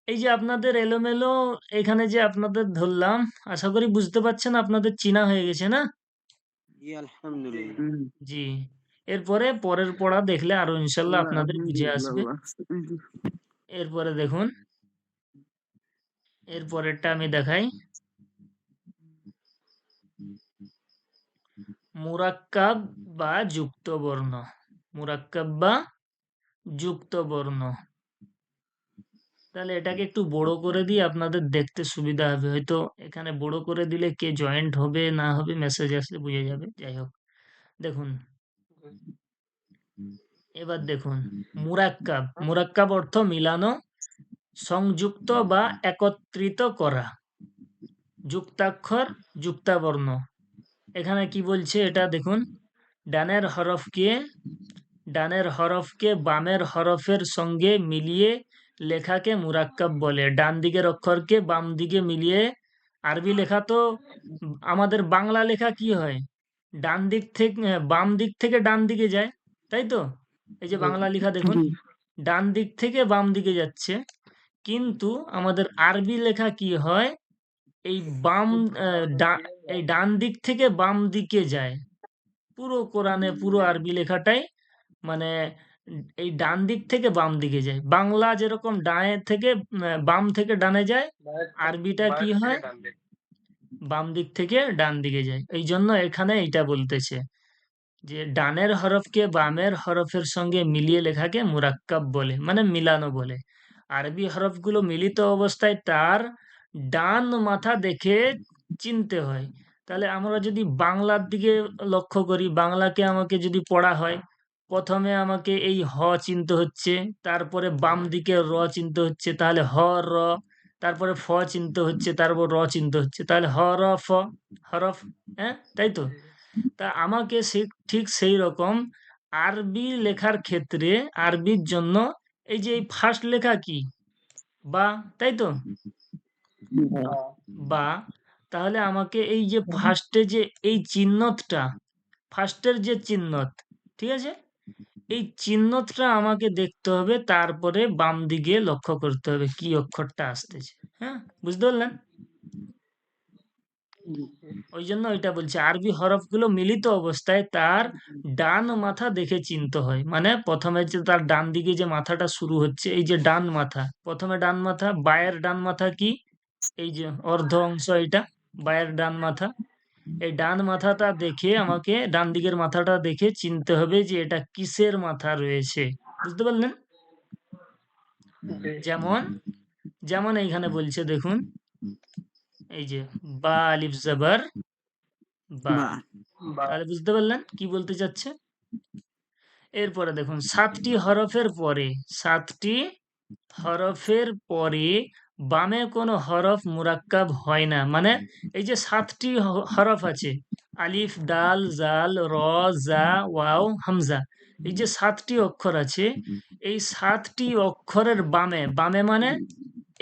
Speaker 1: এই যে আপনাদের এলোমেলো এখানে যে আপনাদের ধরলাম, আশা করি বুঝতে পারছেন, আপনাদের চেনা হয়ে গেছে না?
Speaker 2: জি আলহামদুলিল্লাহ।
Speaker 5: হুম
Speaker 1: জি। এরপরে পরের পড়া দেখলে আরো ইনশাল্লাহ আপনাদের বুঝে আসবে।
Speaker 5: আলহামদুলিল্লাহ
Speaker 1: এরপরে দেখুন, এরপরেরটা আমি দেখাই। মুরাক্কাব বা যুক্ত বর্ণ। মুরাক্কাব বা যুক্ত বর্ণ। তাহলে এটাকে একটু বড় করে দিয়ে আপনাদের দেখতে সুবিধা হবে। হয়তো এখানে বড় করে দিলে কে জয়েন্ট হবে না হবে মেসেজ আসলে বুঝে যাবে। যাই হোক, দেখুন, এবার দেখুন, মুরাক্কাব। মুরাক্কাব অর্থ মিলানো, সংযুক্ত বা একত্রিত করা। যুক্তাক্ষর, যুক্তাবর্ণ। এখানে কি বলছে এটা দেখুন, ডানের হরফকে ডানের হরফকে বামের হরফের সঙ্গে মিলিয়ে লেখাকে মুরাক্কাব বলে। ডান দিকের অক্ষরকে বাম দিকে মিলিয়ে, আরবি লেখা তো আমাদের বাংলা লেখা কি হয়? ডান দিক থেকে বাম দিক থেকে ডান দিকে যায়, তাই তো? এই যে বাংলা লেখা দেখুন,
Speaker 5: জি
Speaker 1: ডান দিক থেকে বাম দিকে যাচ্ছে। কিন্তু আমাদের আরবি লেখা কি হয়? এই বাম এই ডান দিক থেকে বাম দিকে যায়। পুরো কোরআনে পুরো আরবি লেখাটাই মানে এই ডান দিক থেকে বাম দিকে যায়। বাংলা যেরকম ডানে থেকে বাম থেকে ডানে যায়, আরবিটা কি
Speaker 3: বাঁয়ের থেকে
Speaker 1: হয়?
Speaker 3: ডান দিক।
Speaker 1: বাম দিক থেকে ডান দিকে যায়। এই জন্য এখানে এইটা বলতেছে যে ডানের হরফকে বামের হরফের সঙ্গে মিলিয়ে লেখাকে মুরাক্কাব বলে, মানে মিলানো বলে। আরবি হরফগুলো মিলিত অবস্থায় তার ডান মাথা দেখে চিনতে হয়। তাহলে আমরা যদি বাংলার দিকে লক্ষ্য করি, বাংলাকে আমাকে যদি পড়া হয়, প্রথমে আমাকে এই হ চিনতে হচ্ছে, তারপরে বাম দিকে র চিনতে হচ্ছে, তাহলে হ র, তারপরে ফ চিনতে হচ্ছে, তারপর র চিনতে হচ্ছে, তাহলে হ র ফ, হরফ। হ্যাঁ, তাই তো? তা আমাকে ঠিক সেই রকম আরবি লেখার ক্ষেত্রে, আরবির জন্য এই যে এই ফার্স্ট লেখা কি, বা, তাই তো? বা, তাহলে আমাকে এই যে ফার্স্টে যে এই চিহ্নতটা, ফার্স্টের যে চিহ্নত, ঠিক আছে, এই চিহ্নতটা আমাকে দেখতে হবে, তারপরে বাম দিকে লক্ষ্য করতে হবে কি অক্ষরটা আসতেছে। হ্যাঁ, বুঝতে পারলেন? ওই জন্য ওইটা বলছে আরবি হরফগুলো মিলিত অবস্থায় তার ডান মাথা দেখে চিনতে হয়। মানে প্রথমে যে তার ডান দিকে যে মাথাটা শুরু হচ্ছে, এই যে ডান মাথা, প্রথমে ডান মাথা, বায়ের ডান মাথা কি, এই যে অর্ধ অংশ, এটা বায়ের ডান মাথা। এই ডান মাথাটা দেখে আমাকে, ডান দিকের মাথাটা দেখে চিনতে হবে যে এটা কিসের মাথা রয়েছে। বুঝতে পারলেন?
Speaker 3: জি।
Speaker 1: যেমন যেমন এইখানে বলছে দেখুন, এই যে বা আলিফ জবর বা।
Speaker 5: বা
Speaker 3: বা
Speaker 1: তাহলে বুঝতে পারলেন কি বলতে চাচ্ছে? এরপরে দেখুন, 7টি হরফের পরে, 7টি হরফের পরে বামে কোনো হরফ মুরাক্কাব হয় না। মানে এই যে 7টি হরফ আছে, আলিফ, দাল, জাল, র, জা, ওয়াও, হামজা, এই যে 7টি অক্ষর আছে, এই 7টি অক্ষরের বামে, বামে মানে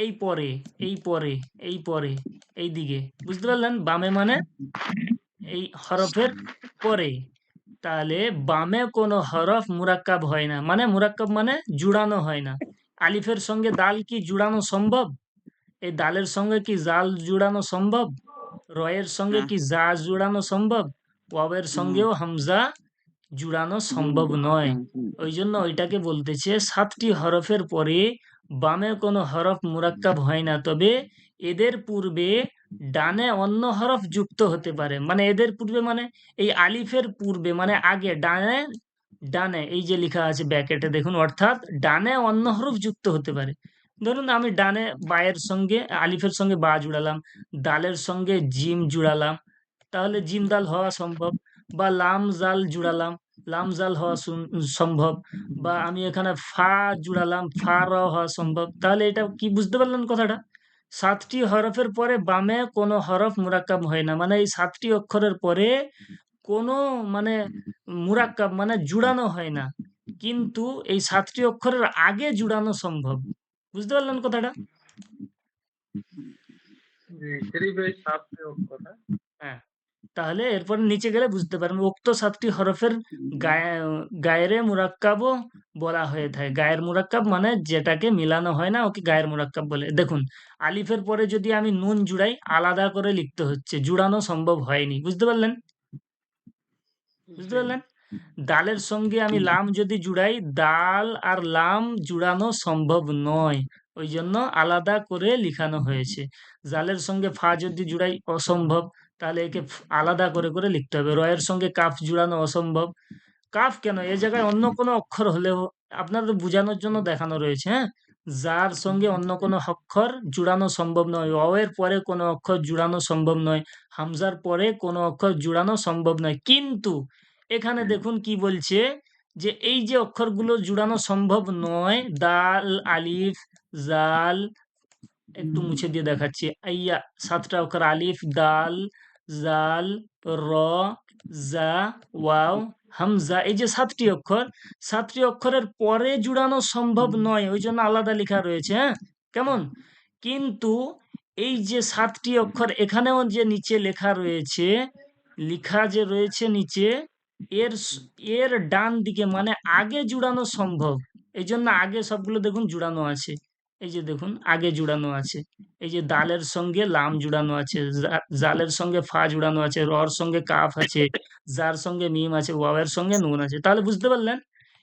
Speaker 1: এই পরে, এই পরে, এই পরে, এই দিকে, বুঝতে পারলেন? বামে মানে এই হরফের পরে। তাহলে বামে কোনো হরফ মুরাক্কাব হয় না। মানে মুরাক্কাব মানে জুড়ানো হয় না। আলিফের সঙ্গে দাল কি জুড়ানো সম্ভব? এই দালের সঙ্গে কি জাল জুড়ানো সম্ভব? রয়ের সঙ্গে
Speaker 5: না
Speaker 1: কি জা জুড়ানো সম্ভব? ওয়াবের সঙ্গেও হামজা জুড়ানো সম্ভব নয়। ওই জন্য ওইটাকে বলতেছে 7টি হরফের পরে বামে কোনো হরফ মুরাক্কাব হয় না, তবে এদের পূর্বে ডানে অন্য হরফ যুক্ত হতে পারে। মানে এদের পূর্বে মানে এই আলিফের পূর্বে মানে আগে, ডানে, ডানে এই যে লেখা আছে ব্যাকেটে দেখুন, অর্থাৎ ডানে অন্য হরফ যুক্ত হতে পারে। ধরুন আমি ডানে বায়ের সঙ্গে, আলিফের সঙ্গে বা জুড়ালাম, দালের সঙ্গে জিম জুড়ালাম, তাহলে জিম দাল হওয়া সম্ভব। বা লাম জাল জুড়ালাম, লাম জাল হওয়া সম্ভব। বা আমি এখানে ফা জুড়ালাম, ফা র হওয়া সম্ভব। তাহলে এটা কি বুঝতে পারলেন কথাটা? 7টি হরফের পরে বামে কোনো হরফ মুরাক্কাব হয় না। মানে এই 7টি অক্ষরের পরে কোনো মানে মুরাক্কাব মানে জুড়ানো হয় না। কিন্তু এই 7টি অক্ষরের আগে জুড়ানো সম্ভব। বুঝতে পারলেন কথাটা?
Speaker 3: জি, শরীফ এই 7টি অক্ষর, হ্যাঁ?
Speaker 1: হ্যাঁ। তাহলে এরপরে নিচে গেলে বুঝতে পারবেন, উক্ত 7টি হরফের গায়রে মুরাক্কাবও বলা হয়ে থাকে। গায়ের মুরাক্কাব মানে যেটাকে মিলানো হয় না, ওকে গায়ের মুরাক্কাব বলে। দেখুন, আলিফের পরে যদি আমি নুন জুড়াই, আলাদা করে লিখতে হচ্ছে, জুড়ানো সম্ভব হয়নি। বুঝতে পারলেন? বুঝতে
Speaker 3: জি।
Speaker 1: পারলেন? দালের সঙ্গে আমি লাম যদি জুড়াই, দাল আর লাম জুড়ানো সম্ভব নয়। ওই জন্য আলাদা করে লিখানো হয়েছে। জালের সঙ্গে ফা যদি জুড়াই, অসম্ভব। তাহলে একে আলাদা করে করে লিখতে হবে। রয়ের সঙ্গে কাফ জুড়ানো অসম্ভব। কাফ কেন, এ জায়গায় অন্য কোনো অক্ষর হলেও আপনাদের বোঝানোর জন্য দেখানো রয়েছে। হ্যাঁ, যার সঙ্গে অন্য কোনো অক্ষর জুড়ানো সম্ভব নয়, অয়ের পরে কোনো অক্ষর জুড়ানো সম্ভব নয়, হামজার পরে কোনো অক্ষর জুড়ানো সম্ভব নয়। কিন্তু এখানে দেখুন কি বলছে, যে এই যে অক্ষরগুলো জুড়ানো সম্ভব নয়, দাল, আলিফ, জাল, একটু মুছে দিয়ে দেখাচ্ছি, আইয়া, 7টা অক্ষর, আলিফ, দাল, জাল, র, জা, ওয়াও, হামজা, এই যে 7টি অক্ষর, 7টি অক্ষরের পরে জুড়ানো সম্ভব নয়, ওই জন্য আলাদা লেখা রয়েছে। হ্যাঁ, কেমন? কিন্তু এই যে 7টি অক্ষর এখানেও যে নিচে লেখা রয়েছে, লেখা যে রয়েছে নিচে, এর এর ডান দিকে মানে আগে জুড়ানো সম্ভব। এই জন্য আগে সবগুলো দেখুন জুড়ানো আছে। এই যে দেখুন আগে জুড়ানো আছে। এই যে দালের সঙ্গে লাম জুড়ানো আছে, জালের সঙ্গে ফা জুড়ানো আছে, রর সঙ্গে কাফ আছে, যার সঙ্গে মিম আছে, ওয়াওয়ের সঙ্গে নুন আছে। তাহলে বুঝতে পারলেন,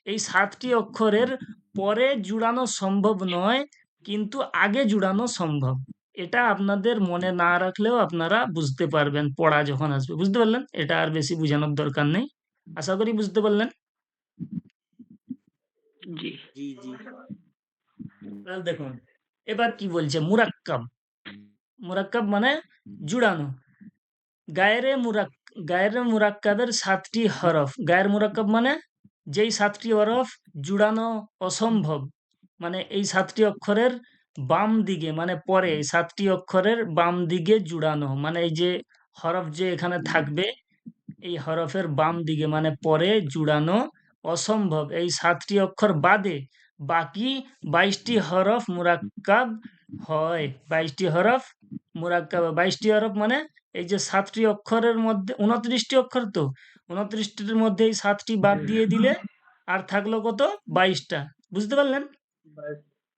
Speaker 1: এই 7টি অক্ষরের পরে জুড়ানো সম্ভব নয়, কিন্তু আগে জুড়ানো সম্ভব। এটা আপনাদের মনে না রাখলেও আপনারা বুঝতে পারবেন পড়া যখন আসবে। বুঝতে পারলেন? এটা আর বেশি বোঝানোর দরকার নেই। আশা করি বুঝতে পারলেন।
Speaker 2: জি জি।
Speaker 1: তাহলে দেখুন, এবার কি বলছে, মুরাক্কাব। মুরাক্কাব মানে জুড়ানো। গায়রে মুরাক্কাবের 7টি হরফ। গায়ের মুরাক্কাব মানে যেই 7টি হরফ জুড়ানো অসম্ভব, মানে এই 7টি অক্ষরের বাম দিকে, মানে পরে এই 7টি অক্ষরের বাম দিকে জুড়ানো, মানে এই যে হরফ যে এখানে থাকবে এই হরফের বাম দিকে মানে পরে জুড়ানো অসম্ভব। এই 7টি অক্ষর বাদে বাকি 22টি হরফ মুরাক্কাব হয়। 22টি হরফ মুরাক্কাব, 22টি হরফ মানে এই যে 7টি অক্ষরের মধ্যে 29টি অক্ষর, তো 29টির মধ্যে এই 7টি বাদ দিয়ে দিলে আর থাকলো কত? 22টা। বুঝতে পারলেন?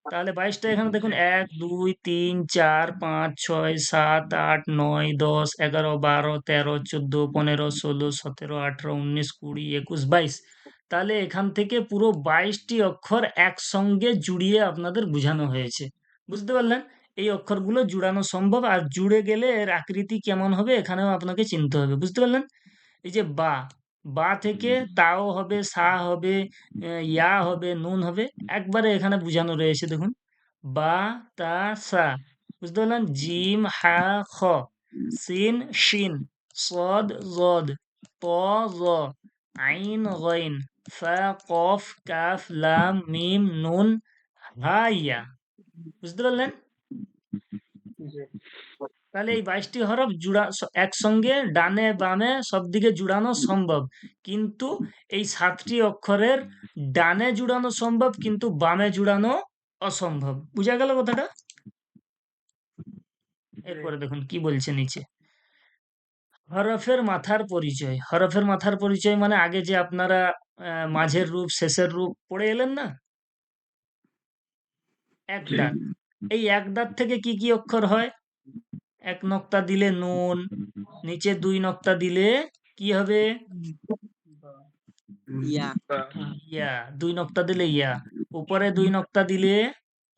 Speaker 1: তাহলে 22টা এখানে দেখুন 1 2 3 4 5 6 7 8 9 10 11 12 13 14 15 16 17 18 19 20 21 22। তাহলে এখান থেকে পুরো 22টি অক্ষর একসঙ্গে জুড়িয়ে আপনাদের বোঝানো হয়েছে। বুঝতে পারলেন? এই অক্ষরগুলো জুড়ানো সম্ভব, আর জুড়ে গেলে এর আকৃতি কেমন হবে এখানেও আপনাকে চিনতে হবে। বুঝতে পারলেন? এই যে বা, বা থেকে তাও হবে, সা হবে, ইয়া হবে, নুন হবে, একবারে এখানে বোঝানো রয়েছে দেখুন। বা, তা, সা। বুঝতে পারলেন? জিম, হা, খ, সিন, শিন, সদ, জদ, ত, জ, আইন, গইন, ফা, কফ, কাফ, লাম, মিম, নুন, হা, ইয়া। বুঝতে পারলেন?
Speaker 3: জি।
Speaker 1: তাহলে এই 22টি হরফ একসঙ্গে ডানে বামে সব দিকে জুড়ানো সম্ভব, কিন্তু এই 7টি অক্ষরের ডানে জুড়ানো সম্ভব কিন্তু বামে জুড়ানো অসম্ভব। বুঝা গেল কথাটা? এরপরে দেখুন কি বলছে নিচে। হরফের মাথার পরিচয়। হরফের মাথার পরিচয় মানে আগে যে আপনারা মাঝের রূপ শেষের রূপ পড়ে এলেন না, এক দাঁত। এই এক দাঁত থেকে কি কি অক্ষর হয়? 1 নক্তা দিলে নুন, নিচে 2 নক্তা দিলে কি হবে?
Speaker 2: ইয়া,
Speaker 1: ইয়া। 2 নক্তা দিলে ইয়া। উপরে 2 নক্তা দিলে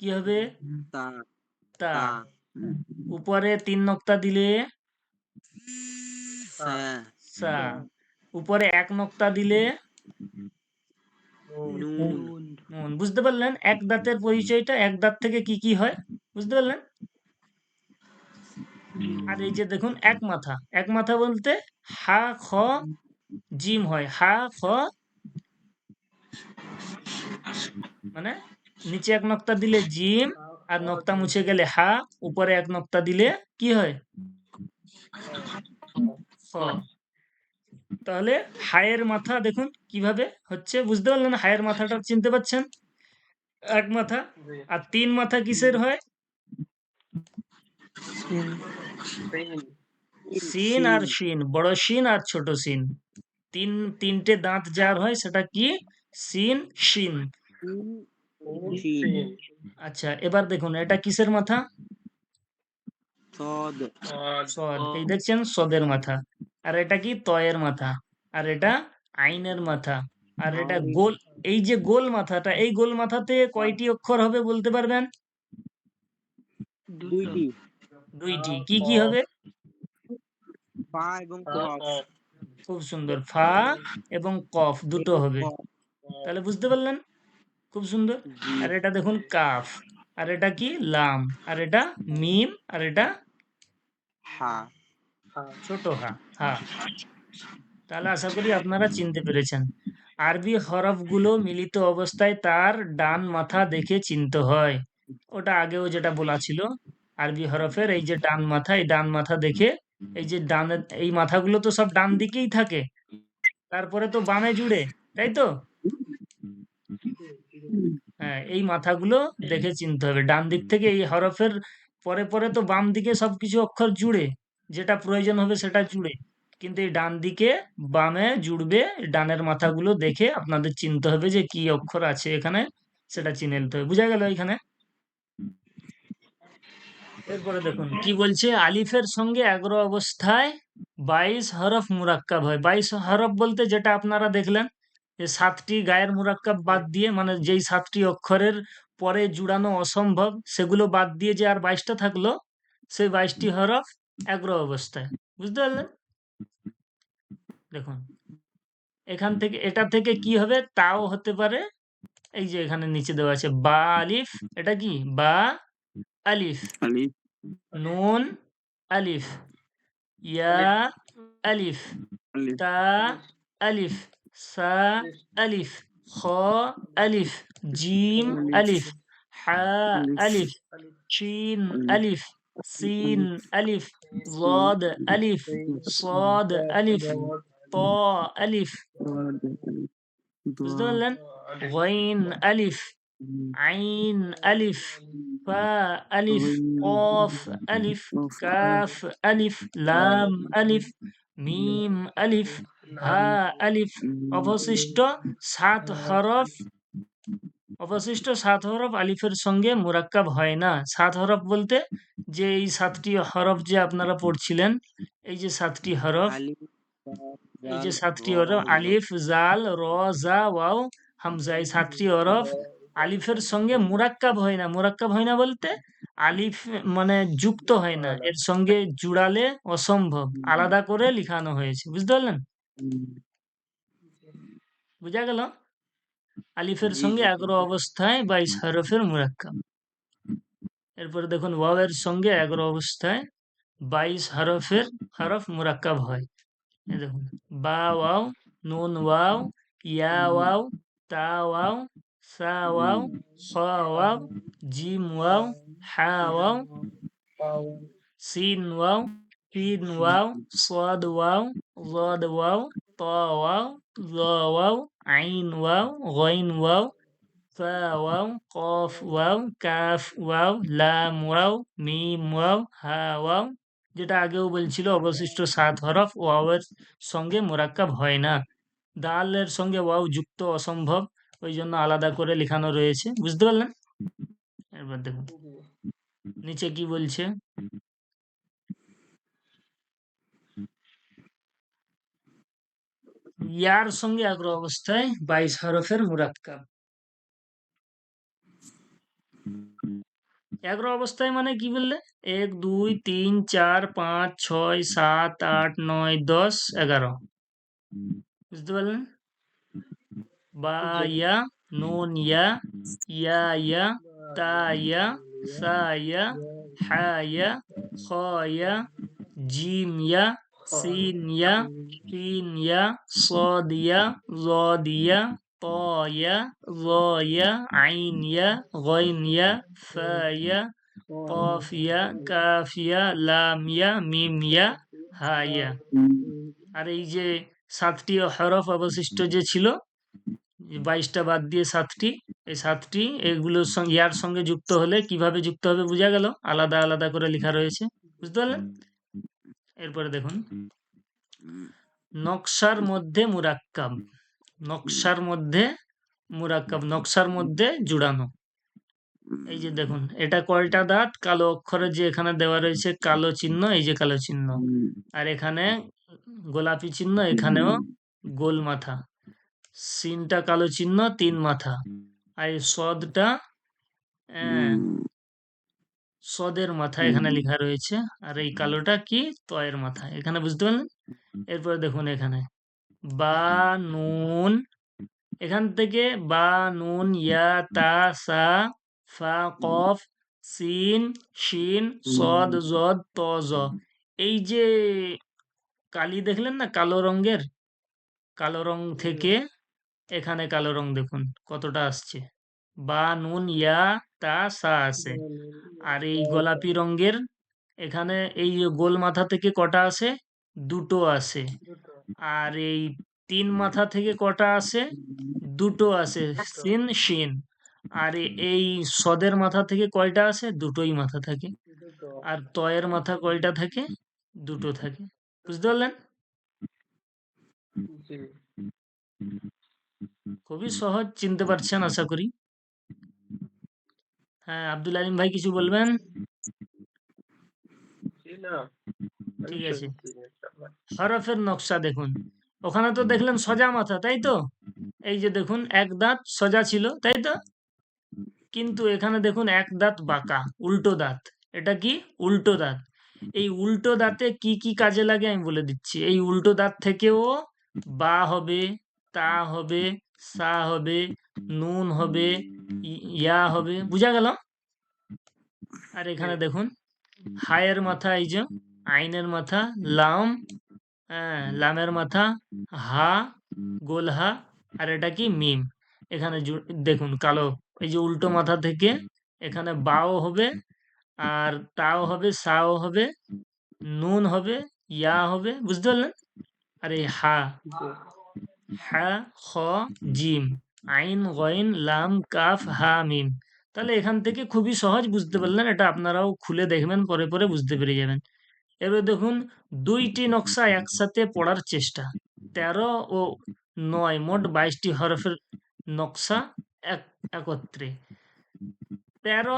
Speaker 1: কি হবে?
Speaker 2: তা,
Speaker 1: তা।
Speaker 2: তা,
Speaker 1: উপরে 3 নক্তা দিলে
Speaker 2: সা,
Speaker 1: সা। উপরে 1 নক্তা দিলে
Speaker 2: নুন,
Speaker 1: নুন। বুঝতে পারলেন এক দাঁতের পরিচয়টা? এক দাঁত থেকে কি কি হয় বুঝতে পারলেন? আর এই যে দেখুন এক মাথা। এক মাথা বলতে হা খ জিম হয়। হা খ মানে নিচে 1 নক্তা দিলে জিম, আর নক্তা মুছে গেলে হা, উপরে 1 নক্তা দিলে কি হয়? খ। তাহলে হায়ের মাথা দেখুন কিভাবে হচ্ছে। বুঝতে পারলেন? হায়ের মাথাটা চিনতে পারছেন? এক মাথা।
Speaker 3: জি।
Speaker 1: আর 3 মাথা কিসের হয়?
Speaker 3: সিন।
Speaker 1: সিন আর শিন, বড় শিন আর ছোট শিন। তিনটে দাঁত যার হয় সেটা কি? সিন, শিন।
Speaker 2: শিন,
Speaker 1: আচ্ছা এবার দেখুন এটা কিসের মাথা?
Speaker 2: সদ,
Speaker 1: সদ। এই দেখছেন সদের মাথা। আর এটা কি? তয়ের মাথা। আর এটা আইনের মাথা। আর এটা গোল। এই যে গোল মাথাটা, এই গোল মাথাতে কয়টি অক্ষর হবে বলতে পারবেন?
Speaker 2: 2টি,
Speaker 1: 2টি। কি কি হবে?
Speaker 2: পা এবং কফ,
Speaker 1: খুব সুন্দর। ফা এবং কফ দুটো হবে। তাহলে বুঝতে পারলেন? খুব সুন্দর।
Speaker 2: জি,
Speaker 1: আর এটা দেখুন কাফ। আর এটা কি? লাম। আর এটা মিম। আর এটা
Speaker 2: হা।
Speaker 1: ছোট হা। হা। তাহলে আশা করি আপনারা চিনতে পেরেছেন। আরবি হরফগুলো মিলিত অবস্থায় তার ডান মাথা দেখে চিনতে হয়। ওটা আগেও যেটা বলা ছিল। আরবি হরফের এই যে ডান মাথা, এই ডান মাথা দেখে, এই যে ডানে এই মাথাগুলো তো সব ডান দিকেই থাকে। তারপরে তো বামে জুড়ে, তাই তো? হ্যাঁ, এই মাথাগুলো দেখে চিনতে হবে। ডান দিক থেকে এই হরফের পরে পরে তো বাম দিকে সবকিছু অক্ষর জুড়ে, যেটা প্রয়োজন হবে সেটা জুড়ে। কিন্তু এই ডান দিকে বামে জুড়বে, ডানের মাথাগুলো দেখে আপনাদের চিনতে হবে যে কি অক্ষর আছে এখানে, সেটা চিনে নিতে হবে। বুঝা গেল এখানে? এরপরে দেখুন কি বলছে। আলিফের সঙ্গে এগ্র অবস্থায় 22 হরফ মুরাক্কাব হয়। 22 হরফ বলতে যেটা আপনারা দেখলেন যে 7টি গায়ের মুরাক্কাব বাদ দিয়ে, মানে যেই 7টি অক্ষরের পরে জুড়ানো অসম্ভব সেগুলো বাদ দিয়ে যে আর 22টা থাকলো, সেই 22টি হরফ এগ্র অবস্থায়। বুঝতে পারলেন? দেখুন এখান থেকে এটা থেকে কি হবে? তাও হতে পারে। এই যে এখানে নিচে দেওয়া আছে বা আলিফ। এটা কি? বা আলিফ।
Speaker 5: আলিফ,
Speaker 1: নুন আলিফ, ইয়া আলিফ,
Speaker 5: ألف
Speaker 1: তা আলিফ, সা আলিফ, খ আলিফ, জিম আলিফ, হা আলিফ, শিন আলিফ, সিন আলিফ, ضاد আলিফ, صاد আলিফ, ত আলিফ। বুঝতে পারলেন? গইন আলিফ, আইন আলিফ, ফা আলিফ, কফ আলিফ, কাফ আলিফ, লাম আলিফ, মিম আলিফ, হা আলিফ। অবশিষ্ট 7 হরফ আলিফের সঙ্গে মুরাক্কাব হয় না। 7 হরফ বলতে যে এই 7টি হরফ যে আপনারা পড়ছিলেন, এই যে 7টি হরফ,
Speaker 2: আলিফ
Speaker 1: এই যে
Speaker 2: জাল
Speaker 1: 7টি
Speaker 2: র
Speaker 1: হরফ
Speaker 2: হামজা
Speaker 1: আলিফ, জাল, র, জা, ওয়াও, হামজা, এই 7টি হরফ আলিফের সঙ্গে মুরাক্কাব হয় না। মুরাক্কাব হয় না বলতে আলিফ মানে যুক্ত হয় না, এর সঙ্গে জুড়ালে অসম্ভব, আলাদা করে লিখানো হয়েছে। বুঝতে পারলেন? বুঝা গেল? আলিফের
Speaker 2: জি
Speaker 1: সঙ্গে
Speaker 2: জি
Speaker 1: 11 অবস্থায় 22 হরফের মুরাক্কাব। এরপরে দেখুন ওয়াওয়ের সঙ্গে 11 অবস্থায় 22 হরফ মুরাক্কাব হয়। এই দেখুন, বা ওয়াও, নুন ওয়াও, ইয়া ওয়াও, তা ওয়াও, সা ওয়াও, খ ওয়াও, জিম ওয়াও, হা ওয়াও, সিন ওয়াও, শিন ওয়াও, صاد ওয়াও, ضاد ওয়াও, ত ওয়াও, জ ওয়াও, আইন ওয়াও, গইন ওয়াও, ফা ওয়াও, কফ ওয়াও, কাফ ওয়াও, লাম ওয়াও, মিম ওয়াও, হা ওয়াও। যেটা আগেও বলছিল, অবশিষ্ট 7 হরফ ওয়াওয়ের সঙ্গে মোরাক্কাব হয় না। দালের সঙ্গে ওয়াও যুক্ত অসম্ভব, ওই জন্য আলাদা করে লেখানো রয়েছে। বুঝতে পারলেন? এবার দেখুন নিচে কি বলছে। ইয়ার সঙ্গে 11 অবস্থায় 22 হরফের মুরাক্কাব। 11 অবস্থায় মানে কি বললে? 1 2 3 4 5 6 7 8 9 10 11। বুঝতে পারলেন? বা ইয়া, নুন ইয়া, ইয়া ইয়া, তা ইয়া, সা ইয়া, হা ইয়া, খ ইয়া, জিম ইয়া, সিন ইয়া, শিন ইয়া, صاد ইয়া, ضاد ইয়া, ত ইয়া, জ ইয়া, আইন ইয়া, গইন ইয়া, ফা ইয়া, কফ ইয়া, কাফ ইয়া, লাম ইয়া, মিম ইয়া, হা ইয়া। আর এই যে 7টি হরফ অবশিষ্ট যে ছিল, 22টা বাদ দিয়ে 7টি, এই 7টি এগুলোর সঙ্গে ইয়ার সঙ্গে যুক্ত হলে কিভাবে যুক্ত হবে বোঝা গেল, আলাদা আলাদা করে লেখা রয়েছে। বুঝতে পারলেন? এরপরে দেখুন নকশার মধ্যে মুরাক্কাব। নকশার মধ্যে মুরাক্কাব, নকশার মধ্যে জুড়ানো। এই যে দেখুন, এটা কয়টা দাঁত? কালো অক্ষরে যে এখানে দেওয়া রয়েছে কালো চিহ্ন, এই যে কালো চিহ্ন, আর এখানে গোলাপি চিহ্ন, এখানেও গোল মাথা, সিনটা কালো চিহ্ন, 3 মাথা, আর এই সদটা সদের মাথা এখানে লেখা রয়েছে, আর এই কালোটা কি? তয়ের মাথা এখানে। বুঝতে পারলেন? এরপরে দেখুন এখানে বা নুন, এখান থেকে বা নুন, ইয়া, তা, সা, ফা, কফ, সিন, শিন, সদ, জদ, ত, জ। এই যে কালি দেখলেন না কালো রঙের, কালো রং থেকে এখানে কালো রং দেখুন কতটা আসছে। বা নুন ইয়া তা সা আছে, আর এই গোলাপি রঙের এখানে এই যে গোল মাথা থেকে কটা আসে? 2টো আসে। আর এই 3 মাথা থেকে কটা আসে? 2টো আসে, সিন শিন। আর এই সদের মাথা থেকে কয়টা আসে? 2টোই মাথা থাকে। আর তয়ের মাথা কয়টা থাকে? 2টো থাকে। বুঝতে পারলেন? খুবই সহজ, চিনতে পারছেন আশা করি। হ্যাঁ, আব্দুল আলিম ভাই কিছু বলবেন? ঠিক আছে। হরফের নকশা দেখুন, ওখানে তো দেখলেন সোজা মাথা, তাই তো? এই যে দেখুন এক দাঁত সোজা ছিল, তাই তো? কিন্তু এখানে দেখুন এক দাঁত বাঁকা, উল্টো দাঁত। এটা কি? উল্টো দাঁত। এই উল্টো দাঁতে কি কি কাজে লাগে আমি বলে দিচ্ছি। এই উল্টো দাঁত থেকেও বা হবে, তা হবে, সা হবে, নুন হবে, ইয়া হবে। বুঝা গেল? আর এখানে দেখুন হায়ের মাথা এই যে আইনের মাথা লাম, হ্যাঁ লামের মাথা হা, গোল হা, আর এটা কি মিম। এখানে দেখুন কালো, এই যে উল্টো মাথা থেকে এখানে বাও হবে, আর তাও হবে, সাও হবে, নুন হবে, ইয়া হবে, বুঝতে পারলেন? আর এই হা, হা, খ, জিম, আইন, গইন, লাম, কাফ, হা, মিম। তাহলে এখান থেকে খুবই সহজ, বুঝতে পারলেন? এটা আপনারাও খুলে দেখবেন, পরে পরে বুঝতে পেরে যাবেন। এবার দেখুন দুইটি নকশা একসাথে পড়ার চেষ্টা। ১৩ ও ৯ মোট ২২টি হরফের নকশা একত্রে। ১৩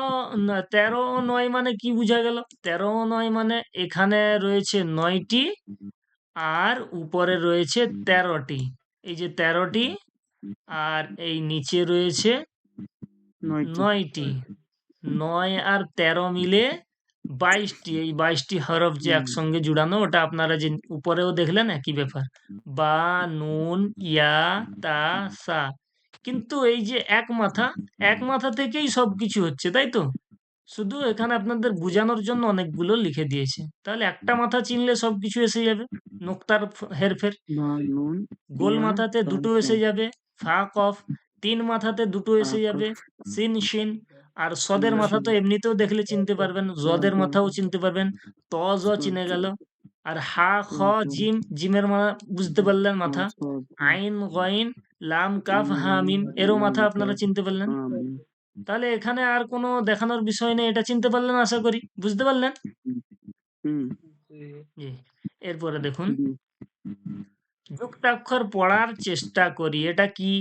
Speaker 1: ও ৯ মানে কি বোঝা গেল? ১৩ ও ৯ মানে এখানে রয়েছে ৯টি, আর উপরে রয়েছে ১৩টি। এই যে ১৩টি, আর এই নিচে রয়েছে ৯টি। ৯ আর ১৩ মিলে ২২টি। এই ২২টি হরফ যে একসঙ্গে জুড়ানো, ওটা আপনারা যে উপরেও দেখলেন একই ব্যাপার। বা, নুন, ইয়া, তা, সা। কিন্তু এই যে এক মাথা থেকেই সবকিছু হচ্ছে, তাই তো? শুধু এখানে আপনাদের বোঝানোর জন্য অনেকগুলো লিখে দিয়েছে। তাহলে একটা মাথা চিনলে সবকিছু এসে যাবে। নোক্তার হেরফের।
Speaker 5: বা নুন
Speaker 1: গোল
Speaker 5: ইয়া
Speaker 1: মাথাতে
Speaker 5: তা
Speaker 1: দুটো
Speaker 5: সা
Speaker 1: এসে যাবে, ফা, কফ। ৩ মাথাতে দুটো এসে
Speaker 5: কা
Speaker 1: যাবে,
Speaker 5: কফ
Speaker 1: সিন, শিন। আর
Speaker 5: সিন
Speaker 1: সদের মাথা তো
Speaker 5: শিন
Speaker 1: এমনিতেও দেখলে চিনতে পারবেন, জদের
Speaker 5: জ
Speaker 1: মাথাও চিনতে পারবেন, ত, জ
Speaker 5: সদ
Speaker 1: চিনে গেল। আর হা, খ,
Speaker 5: জ
Speaker 1: জিম, জিমের বুঝতে পারলেন
Speaker 5: জ
Speaker 1: মাথা।
Speaker 5: সদ
Speaker 1: আইন, গইন, লাম, কাফ, হা, মিম, এরও মাথা
Speaker 5: লাম
Speaker 1: আপনারা
Speaker 5: কাফ
Speaker 1: চিনতে পারলেন।
Speaker 5: আমিন।
Speaker 1: তাহলে এখানে আর কোনো দেখানোর বিষয় নেই, এটা চিনতে পারলেন আশা করি, বুঝতে পারলেন?
Speaker 5: হুম
Speaker 1: জি। এরপরে দেখুন
Speaker 5: জি
Speaker 1: যুক্তাক্ষর পড়ার চেষ্টা করি। এটা কি?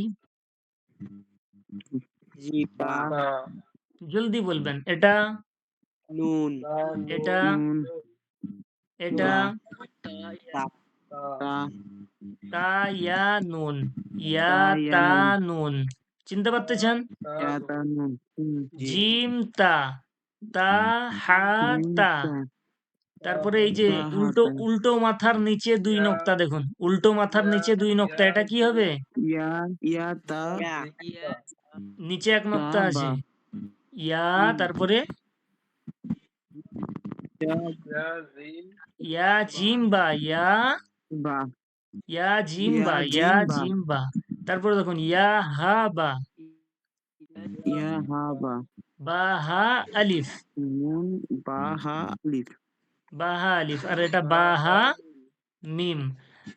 Speaker 2: জি বা
Speaker 5: বা
Speaker 1: জলদি বলবেন। এটা,
Speaker 2: নুন
Speaker 1: এটা,
Speaker 5: নুন
Speaker 1: এটা,
Speaker 5: বা
Speaker 2: তা
Speaker 5: তা
Speaker 1: তা, ইয়া, নুন, ইয়া,
Speaker 5: তা ইয়া
Speaker 1: তা,
Speaker 5: নুন
Speaker 1: নুন। চিনতে পারতেছেন?
Speaker 5: ইয়া তা নুন
Speaker 2: জি
Speaker 1: জিম, তা, তা, হা,
Speaker 5: জিম
Speaker 1: তা।
Speaker 5: তা
Speaker 1: তারপরে এই যে
Speaker 5: তা হা
Speaker 1: উল্টো
Speaker 5: তা
Speaker 1: উল্টো মাথার নিচে ২ নোক্তা দেখুন। উল্টো মাথার নিচে ২ নোক্তা। এটা কি হবে?
Speaker 5: ইয়া ইয়া তা
Speaker 2: ইয়া
Speaker 1: নিচে ১
Speaker 5: তা
Speaker 1: নোক্তা
Speaker 5: বা
Speaker 1: আছে। ইয়া, তারপরে ইয়া, জিম, বা, ইয়া,
Speaker 5: বা
Speaker 1: ইয়া, জিম,
Speaker 5: ইয়া
Speaker 1: বা, ইয়া,
Speaker 5: জিম বা
Speaker 1: জিম, বা। তারপরে দেখুন ইয়া, হা, বা,
Speaker 5: ইয়া হা বা
Speaker 1: বা, হা, আলিফ,
Speaker 5: নুন বা হা আলিফ
Speaker 1: বা, হা, আলিফ। আর এটা বা, হা, মিম।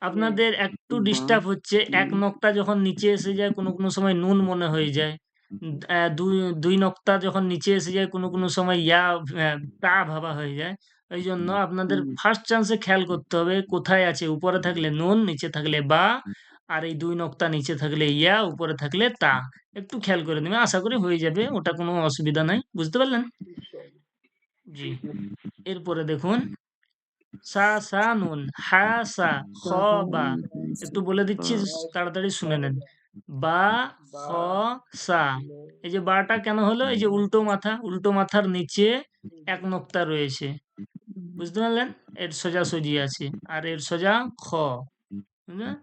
Speaker 1: আপনাদের একটু
Speaker 5: বা
Speaker 1: ডিস্টার্ব হচ্ছে, ১
Speaker 5: মিম
Speaker 1: নোক্তা যখন নিচে এসে যায় কোনো সময় নুন মনে হয়ে যায়। ২ নোক্তা যখন নিচে এসে যায় কোনো সময় ইয়া, তা ভাবা হয়ে যায়। এইজন্য আপনাদের
Speaker 5: হুম
Speaker 1: ফার্স্ট চান্সে খেয়াল করতে হবে কোথায় আছে। উপরে থাকলে নুন, নিচে থাকলে বা, আর এই ২ নোক্তা নিচে থাকলে ইয়া, উপরে থাকলে তা। একটু খেয়াল করে নেবেন। আশা করি হয়ে যাবে। ওটা কোনো অসুবিধা নাই। বুঝতে পারলেন? জি। এরপরে দেখুন সা, সা, নুন, হা, সা, খ,
Speaker 5: তা হা
Speaker 1: বা। একটু বলে দিচ্ছি, তাড়াতাড়ি শুনে নেন। বা, খ, সা। এই যে বাটা কেন হলো? এই যে উল্টো মাথা, উল্টো মাথার নিচে ১ নোক্তা রয়েছে। বুঝতে পারলেন? এর সোজাসুজি আছে। আর এর সোজা খ। বুঝলেন?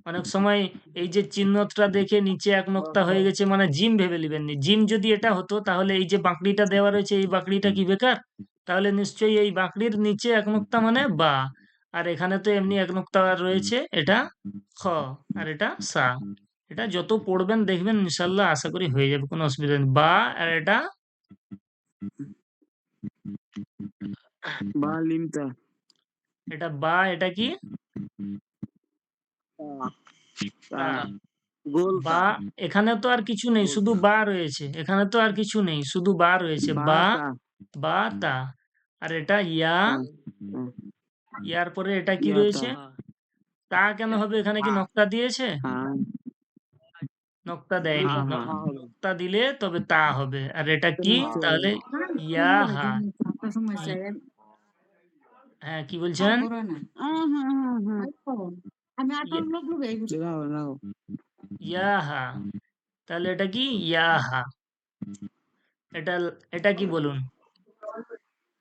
Speaker 1: অনেক সময় এই যে চিহ্নটা দেখে নিচে ১ নোক্তা হয়ে গেছে মানে জিম ভেবে নিবেননি। জিম যদি এটা হতো তাহলে এই যে বাঁকড়িটা দেওয়া রয়েছে, এই বাঁকড়িটা কি বেকার? তাহলে নিশ্চয়ই এই বাঁকড়ির নিচে ১ নোক্তা মানে বা। আর এখানে তো এমনি ১ নোক্তা রয়েছে, এটা খ, আর এটা সা। এটা যত পড়বেন দেখবেন ইনশাআল্লাহ আশা করি হয়ে যাবে, কোনো অসুবিধা নেই। বা, আর এটা
Speaker 5: বা লিম তা
Speaker 1: বা, এটা কি?
Speaker 2: তা
Speaker 5: তা
Speaker 1: তা।
Speaker 2: গোল তা
Speaker 1: বা, এখানে তো আর কিছু নেই,
Speaker 2: গোল
Speaker 1: শুধু
Speaker 2: তা
Speaker 1: বা রয়েছে। এখানে তো আর কিছু নেই, শুধু বা রয়েছে।
Speaker 5: বা
Speaker 1: বা,
Speaker 5: তা
Speaker 1: বা, তা। আর এটা ইয়া,
Speaker 5: তা তা
Speaker 1: ইয়ার পরে এটা কি
Speaker 5: ইয়া তা
Speaker 1: রয়েছে? তা কেন হবে? এখানে কি
Speaker 2: হা
Speaker 1: নক্তা দিয়েছে?
Speaker 5: হা
Speaker 1: নক্তা
Speaker 5: হা
Speaker 1: দেয়নি।
Speaker 5: হা
Speaker 2: হা হবে
Speaker 1: নক্তা দিলে তবে তা হবে। আর এটা কি?
Speaker 5: নিশ্চয়
Speaker 1: তাহলে ইয়া, হা। ই- হ্যাঁ, কি বলছেন?
Speaker 5: হ্যাঁ লাগাও লাগাও
Speaker 1: ইয়া, হা। তাহলে এটা কি? ইয়া, হা। এটা এটা কি বলুন?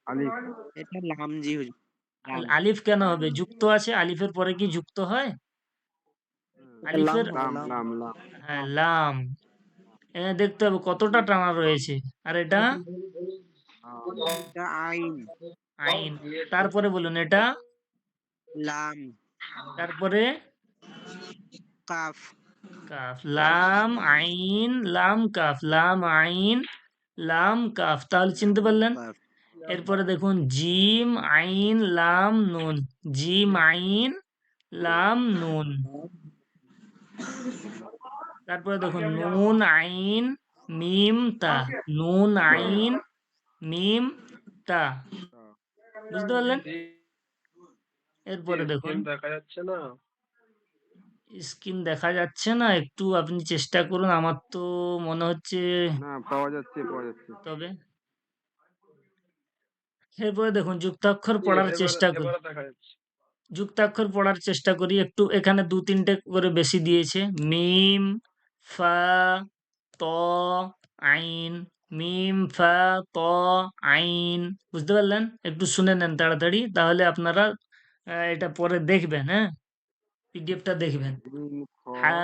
Speaker 5: আলিফ
Speaker 2: এটা লাম জি হুজুর লাম
Speaker 1: আলিফ কেন হবে? যুক্ত আছে, আলিফের পরে কি যুক্ত হয়?
Speaker 2: লাম
Speaker 1: আলিফের,
Speaker 2: হবে
Speaker 5: লাম
Speaker 2: লাম
Speaker 5: লাম লাম
Speaker 1: হ্যাঁ, লাম। এখানে দেখতে হবে কতটা টানা রয়েছে। আর এটা
Speaker 2: এটা আইন
Speaker 1: আইন। তারপরে বলুন এটা,
Speaker 2: লাম
Speaker 1: তারপরে
Speaker 2: কাফ
Speaker 1: কাফ, লাম আইন লাম কাফ, লাম আইন লাম কাফ, তাহলে চিনতে পারলেন?
Speaker 2: কাফ
Speaker 1: এরপরে দেখুন জিম আইন লাম নুন, জিম আইন লাম নুন, তারপরে দেখুন নুন আইন মিম তা, নুন আইন মিম তা, বুঝতে পারলেন? এরপরে দেখুন,
Speaker 3: দেখা যাচ্ছে না।
Speaker 1: স্ক্রিন দেখা যাচ্ছে না, একটু আপনি চেষ্টা করুন, আমার তো মনে হচ্ছে।
Speaker 5: না, পাওয়া যাচ্ছে, পাওয়া যাচ্ছে।
Speaker 1: তবে এরপরে দেখুন যুক্তাক্ষর পড়ার চেষ্টা করি,
Speaker 3: এবারে দেখা যাচ্ছে।
Speaker 1: যুক্তাক্ষর পড়ার চেষ্টা করি একটু। এখানে 2-3টে করে বেশি দিয়েছে, মিম ফা ত আইন, মিম ফা ত আইন, বুঝতে পারলেন? একটু শুনে নেন তাড়াতাড়ি, তাহলে আপনারা এটা পরে দেখবেন, হ্যাঁ, পিডিএফটা দেখবেন।
Speaker 5: জিম, খ,
Speaker 1: হা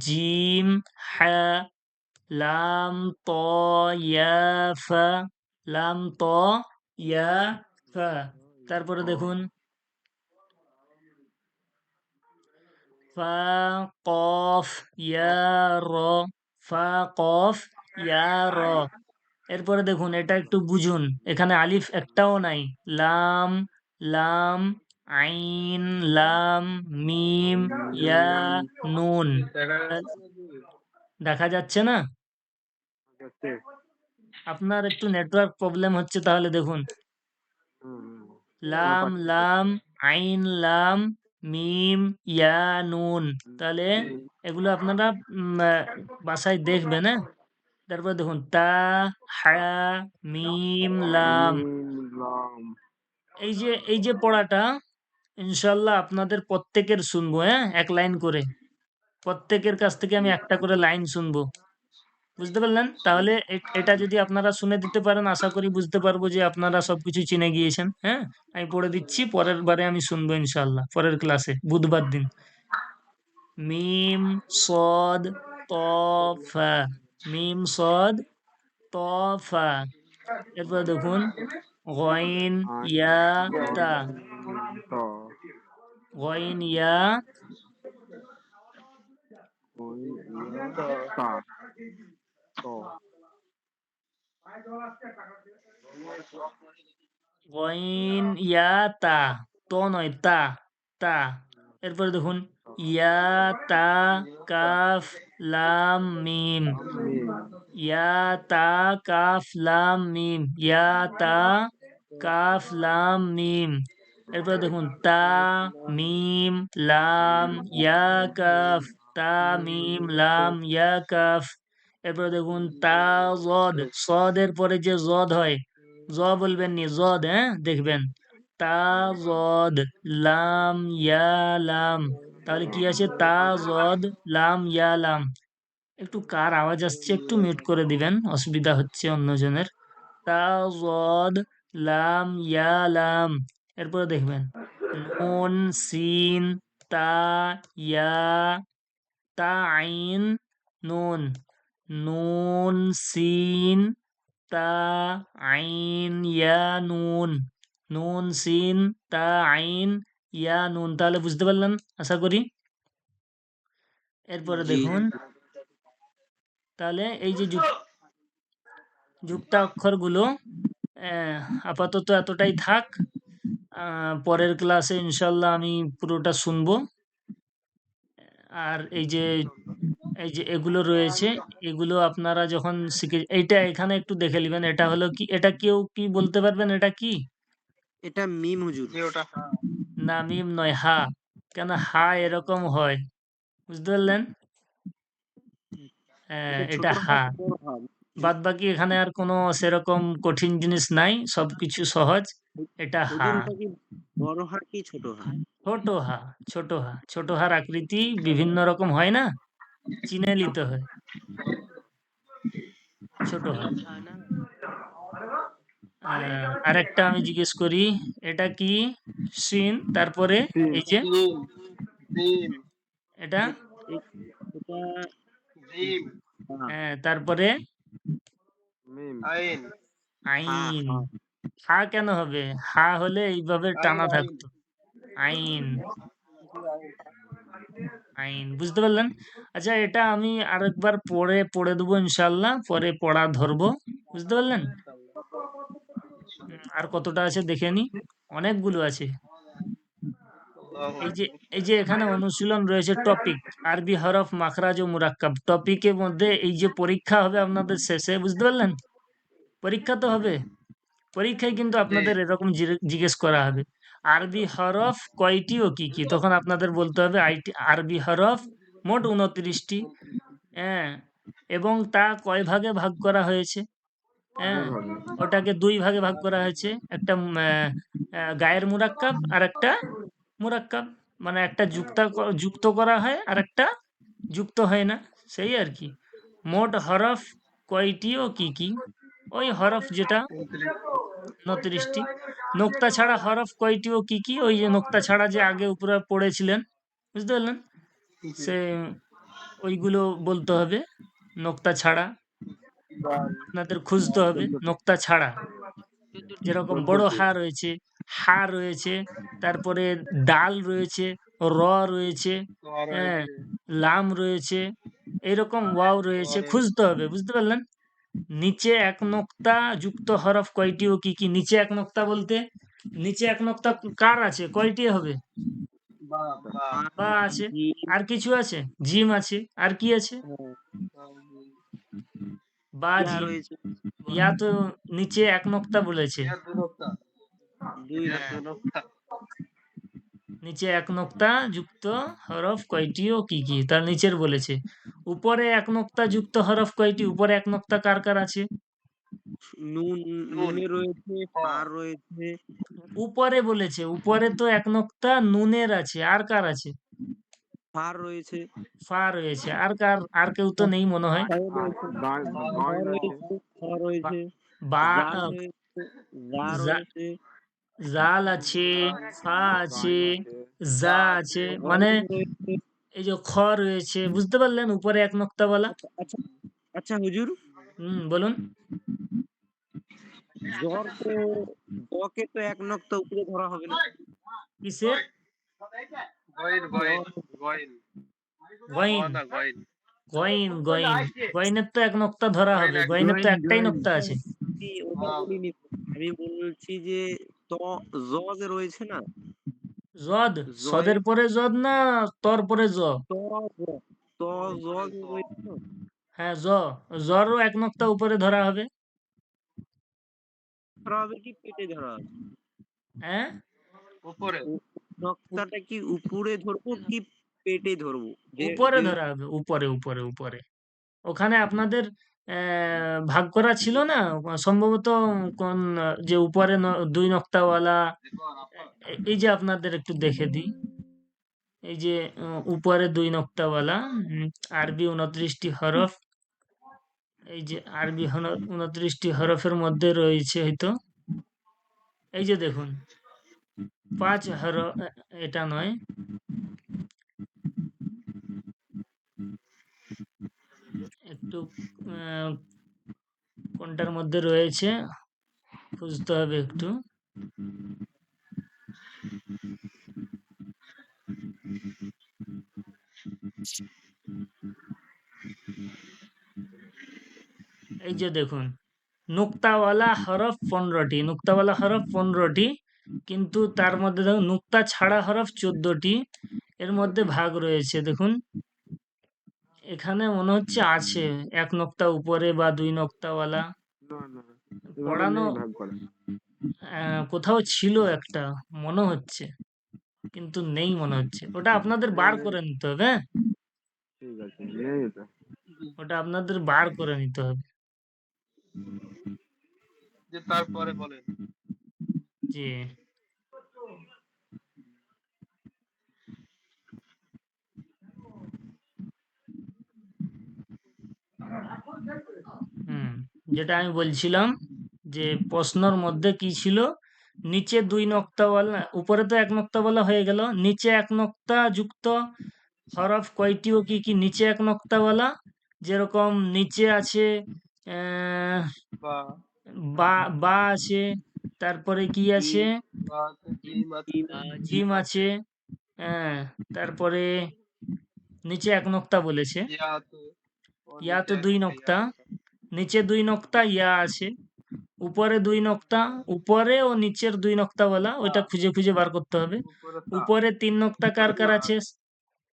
Speaker 1: জিম হা, লাম ত ইয়া ফা, লাম ত ইয়া ফা, তারপরে দেখুন ফা কফ ইয়া র, ফা কফ ইয়া র। এরপরে দেখুন এটা একটু বুঝুন, এখানে আলিফ একটাও নাই, লাম লাম আইন লাম মিম ইয়া নুন, দেখা যাচ্ছে না?
Speaker 5: যাচ্ছে।
Speaker 1: আপনার একটু নেটওয়ার্ক প্রবলেম হচ্ছে, তাহলে দেখুন
Speaker 5: হুম, হুম।
Speaker 1: লাম লাম আইন লাম মিম ইয়া নুন, তাহলে এগুলো আপনারা বাসায় দেখবেন, হ্যাঁ। তারপর দেখুন তা হা মিম লাম,
Speaker 5: মিম, লাম।
Speaker 1: এই যে পড়াটা ইনশাল্লাহ আপনাদের প্রত্যেকের শুনবো, হ্যাঁ, এক লাইন করে, প্রত্যেকের কাছ থেকে আমি একটা করে লাইন শুনবো, বুঝতে পারলেন? তাহলে এটা যদি আপনারা শুনে দিতে পারেন, আশা করি বুঝতে পারবো যে আপনারা সবকিছু চিনে গিয়েছেন, হ্যাঁ। আমি পড়ে দিচ্ছি, পরের বারে আমি শুনবো ইনশাল্লাহ, পরের ক্লাসে বুধবার দিন। মিম সদ ত ফা, মিম সদ ত ফা, এরপর দেখুন গইন ইয়া তা,
Speaker 5: ত,
Speaker 1: গইন ইয়া
Speaker 5: ওই, তা, ত,
Speaker 1: গইন ইয়া তা, তো নয় তা, তা, এরপরে দেখুন ইয়া তা কাফ লাম মিম,
Speaker 5: মিম,
Speaker 1: ইয়া তা কাফ লাম মিম, ইয়া তা কাফ লাম মিম, এরপরে দেখুন তা মিম লাম ইয়া কাফ, তা মিম লাম ইয়া কাফ, এরপরে দেখুন তা জদ, সদের পরে যে জদ হয়, জ বলবেন নি, জদ, হ্যাঁ, দেখবেন তা জদ লাম ইয়া লাম, তাহলে কি আছে তা জদ লাম ইয়া লাম। একটু কার আওয়াজ আসছে, একটু মিউট করে দিবেন, অসুবিধা হচ্ছে অন্যজনের। তা জদ লাম ইয়া লাম, এরপরে দেখবেন নুন সিন তা ইয়া, তা আইন নুন, নুন সিন তা আইন ইয়া নুন, নুন সিন তা আইন ইয়া নুন, তাহলে বুঝতে পারলেন আশা করি। এরপরে
Speaker 2: জি
Speaker 1: দেখুন, তাহলে এই যে যুক্তাক্ষরগুলো আপাতত এতটাই থাক, পরের ক্লাসে ইনশাল্লাহ আমি পুরোটা শুনবো। আর এই যে এগুলো রয়েছে, এগুলো আপনারা যখন শিখে, এইটা এখানে একটু দেখে নেবেন, এটা হলো কি, এটা কেউ কি বলতে পারবেন এটা কি?
Speaker 2: এটা মিম হুজুর
Speaker 3: যে ওটা
Speaker 1: না মিম নয়, হা, কেন হা এরকম হয়, বুঝতে পারলেন?
Speaker 2: এটা ছোট
Speaker 1: এটা হা,
Speaker 2: হাত বড় হাত
Speaker 1: বাদ বাকি এখানে আর কোনো সেরকম কঠিন জিনিস নাই, সবকিছু সহজ। এটা হা,
Speaker 2: হুজুর এটা কি বড় হাত কি ছোট হাত
Speaker 1: ছোট হা, ছোট হা, ছোট হার আকৃতি বিভিন্ন রকম হয় না, চিনে নিতে হয়, ছোট হা। আরেকটা আমি জিজ্ঞেস করি, এটা কি? সিন, তারপরে
Speaker 5: সিন,
Speaker 1: এই যে
Speaker 3: জিম জিম
Speaker 1: এটা,
Speaker 2: এটা
Speaker 3: জিম
Speaker 2: হা
Speaker 1: তারপরে
Speaker 5: মিম,
Speaker 3: আইন
Speaker 2: হা
Speaker 1: আইন,
Speaker 2: হা
Speaker 1: হা কেন হবে? হা হলে এইভাবে টানা থাকতো। আইন, আইন। বুঝতে পারলেন? আচ্ছা, এটা আমি আরেকবার পড়ে দেবো ইনশাআল্লাহ। পরে পড়া ধরবো। বুঝতে পারলেন? আর কতটা আছে দেখে নিই। অনেকগুলো আছে। এই যে এই যে এখানে অনুশীলন রয়েছে টপিক, আরবি হরফ, মাখরাজ ও মুরাক্কাব। টপিকের মধ্যে এই যে পরীক্ষা হবে আপনাদের শেষে, বুঝতে পারলেন? পরীক্ষা তো হবে। পরীক্ষায় কিন্তু আপনাদের এরকম জিজ্ঞেস করা হবে, আরবি হরফ কয়টি ও কি কি? তখন আপনাদের বলতে হবে আরবি হরফ মোট 29টি। হ্যাঁ, এবং তা কয় ভাগে ভাগ করা হয়েছে? হ্যাঁ,
Speaker 5: দুই ভাগে।
Speaker 1: ওটাকে 2 ভাগে ভাগ করা হয়েছে। একটা গায়ের মুরাক্কাব আর একটা মুরাক্কাব। মানে একটা যুক্ত করা হয় আর একটা যুক্ত হয় না, সেই আর কি। মোট হরফ কয়টি ও কি কি? ওই হরফ যেটা 29টি। নোক্তা ছাড়া হরফ কয়টি ও কি কি? ওই যে নোক্তা ছাড়া যে আগে উপরে পড়েছিলেন, বুঝতে পারলেন? সে ওইগুলো বলতে হবে। নোক্তা ছাড়া আপনাদের খুঁজতে হবে, নোক্তা ছাড়া। যেরকম বড় হা রয়েছে, হা রয়েছে, তারপরে ডাল রয়েছে, র রয়েছে, হ্যাঁ, লাম রয়েছে, এরকম ওয়াও রয়েছে, খুঁজতে হবে। বুঝতে পারলেন? নিচে এক নোক্তা যুক্ত হরফ কয়টি ও কি কি? নিচে এক নোক্তা বলতে নিচে এক নোক্তা কার আছে? কয়টি হবে? বা আছে। আর কিছু আছে? জিম আছে। আর কি আছে? বা,
Speaker 2: ইয়া
Speaker 1: জিম।
Speaker 2: রয়েছে
Speaker 1: ইয়া তো নিচে এক নোক্তা বলেছে।
Speaker 2: দুই
Speaker 1: নিচে এক নোক্তা যুক্ত হরফ কয়টি ও কি কি? তার নিচের বলেছে। উপরে এক নোক্তা যুক্ত হরফ কয়টি? উপরে এক নোক্তা কার কার আছে?
Speaker 2: নুনে রয়েছে, ফার রয়েছে,
Speaker 1: উপরে বলেছে। উপরে তো এক নোক্তা নুনের আছে। আর কার আছে?
Speaker 2: ফার রয়েছে,
Speaker 1: ফা রয়েছে। আর কার? আর কেউ তো নেই মনে হয়।
Speaker 2: ফাও
Speaker 5: আর
Speaker 2: রয়েছে, গ
Speaker 5: গয়েন আছে।
Speaker 2: রয়েছে, খ রয়েছে,
Speaker 1: বা,
Speaker 2: জাল রয়েছে, জা
Speaker 1: জা-
Speaker 2: রয়েছে,
Speaker 1: জাল আছে, ফা আছে,
Speaker 5: গাইন আছে।
Speaker 1: জা আছে, মানে
Speaker 2: গইন রয়েছে।
Speaker 1: এই যে খ রয়েছে। বুঝতে পারলেন? উপরে এক নোক্তা বলা।
Speaker 2: আচ্ছা আচ্ছা হুজুর,
Speaker 1: বলুন।
Speaker 2: জ্বর তো কে তো এক নক্তা উপরে ধরা হবে না।
Speaker 1: কিসের?
Speaker 3: গয়েন
Speaker 2: জ্বর
Speaker 3: গয়েন
Speaker 1: গইন,
Speaker 3: না গয়েন
Speaker 1: গইন, গইন। গইনের তো এক নোক্তা ধরা হবে। গইনের তো একটাই নোক্তা আছে।
Speaker 2: আমি ওটা বলিনি। আমি বলছি যে ত জ যে রয়েছে না,
Speaker 1: জদ,
Speaker 2: জয়ের
Speaker 1: সদের পরে জদ না তর পরে জ?
Speaker 2: ত জ ত জ যে রয়েছে না,
Speaker 1: হ্যাঁ, জরও এক নোক্তা উপরে ধরা হবে।
Speaker 2: ধরা হবে কি পেটে ধরা হবে?
Speaker 1: হ্যাঁ,
Speaker 3: উপরে
Speaker 2: নকশাটা কি উপরে ধরবো কি পেটে ধরবো? যে
Speaker 1: উপরে
Speaker 2: যে
Speaker 1: ধরা হবে। উপরে, উপরে, উপরে। ওখানে আপনাদের ভাগ করা ছিল না? সম্ভবত কোন যে উপরে 2 নক্তাওয়ালা, এই যে আপনাদের একটু দেখে দিই। এই যে উপরে 2 নক্তাওয়ালা, আরবি 29টি হরফ। এই যে আরবি 29টি হরফের মধ্যে রয়েছে হয়তো। এই যে দেখুন, 5 হরফ, এটা নয়। একটু কোনটার মধ্যে রয়েছে খুঁজতে হবে একটু। এই যে দেখুন, নুক্তাওয়ালা হরফ 15টি। নুক্তাওয়ালা হরফ 15টি, কিন্তু তার মধ্যে দেখুন নুক্তা ছাড়া হরফ 14টি। এর মধ্যে ভাগ রয়েছে দেখুন। এখানে মনে হচ্ছে আছে এক নোক্তা উপরে বা 2 নোক্তাওয়ালা।
Speaker 5: না না, এভাবে
Speaker 1: পড়ানো
Speaker 5: নেই ভাগ করা।
Speaker 1: কোথাও ছিল একটা, মনে হচ্ছে, কিন্তু নেই মনে হচ্ছে। ওটা আপনাদের বার
Speaker 5: নেই,
Speaker 1: করে নিতে হবে। হ্যাঁ,
Speaker 5: ঠিক আছে, নেই এটা।
Speaker 1: ওটা আপনাদের বার করে নিতে হবে।
Speaker 3: যে তারপরে বলেন
Speaker 1: জি। যেটা আমি বলছিলাম, যে প্রশ্নর মধ্যে কি ছিল? নিচে 2 নক্তাওয়ালা, উপরে তো এক নক্তাওয়ালা হয়ে গেল। নিচে এক নক্তা যুক্ত হরফ কয়টি ও কি কি? নিচে এক নক্তাওয়ালা, যেরকম নিচে আছে
Speaker 3: বা
Speaker 1: বা, বা আছে, তারপরে কি আছে?
Speaker 3: বা আছে, জিম আছে,
Speaker 1: জিম আছে। হ্যাঁ, তারপরে নিচে 1 নোক্তা বলেছে।
Speaker 3: ইয়া আছে, ওর
Speaker 1: ইয়া
Speaker 3: নিচে
Speaker 1: তো 2
Speaker 3: একটা ইয়া
Speaker 1: নোক্তা,
Speaker 3: আছে।
Speaker 1: নিচে 2 নোক্তা ইয়া আছে, উপরে 2 নোক্তা, উপরে ও নিচের 2 নোক্তাওয়ালা ওইটা খুঁজে খুঁজে বার করতে হবে।
Speaker 3: উপরে তা,
Speaker 1: উপরে 3 নোক্তা কার কার
Speaker 3: না,
Speaker 1: আছে?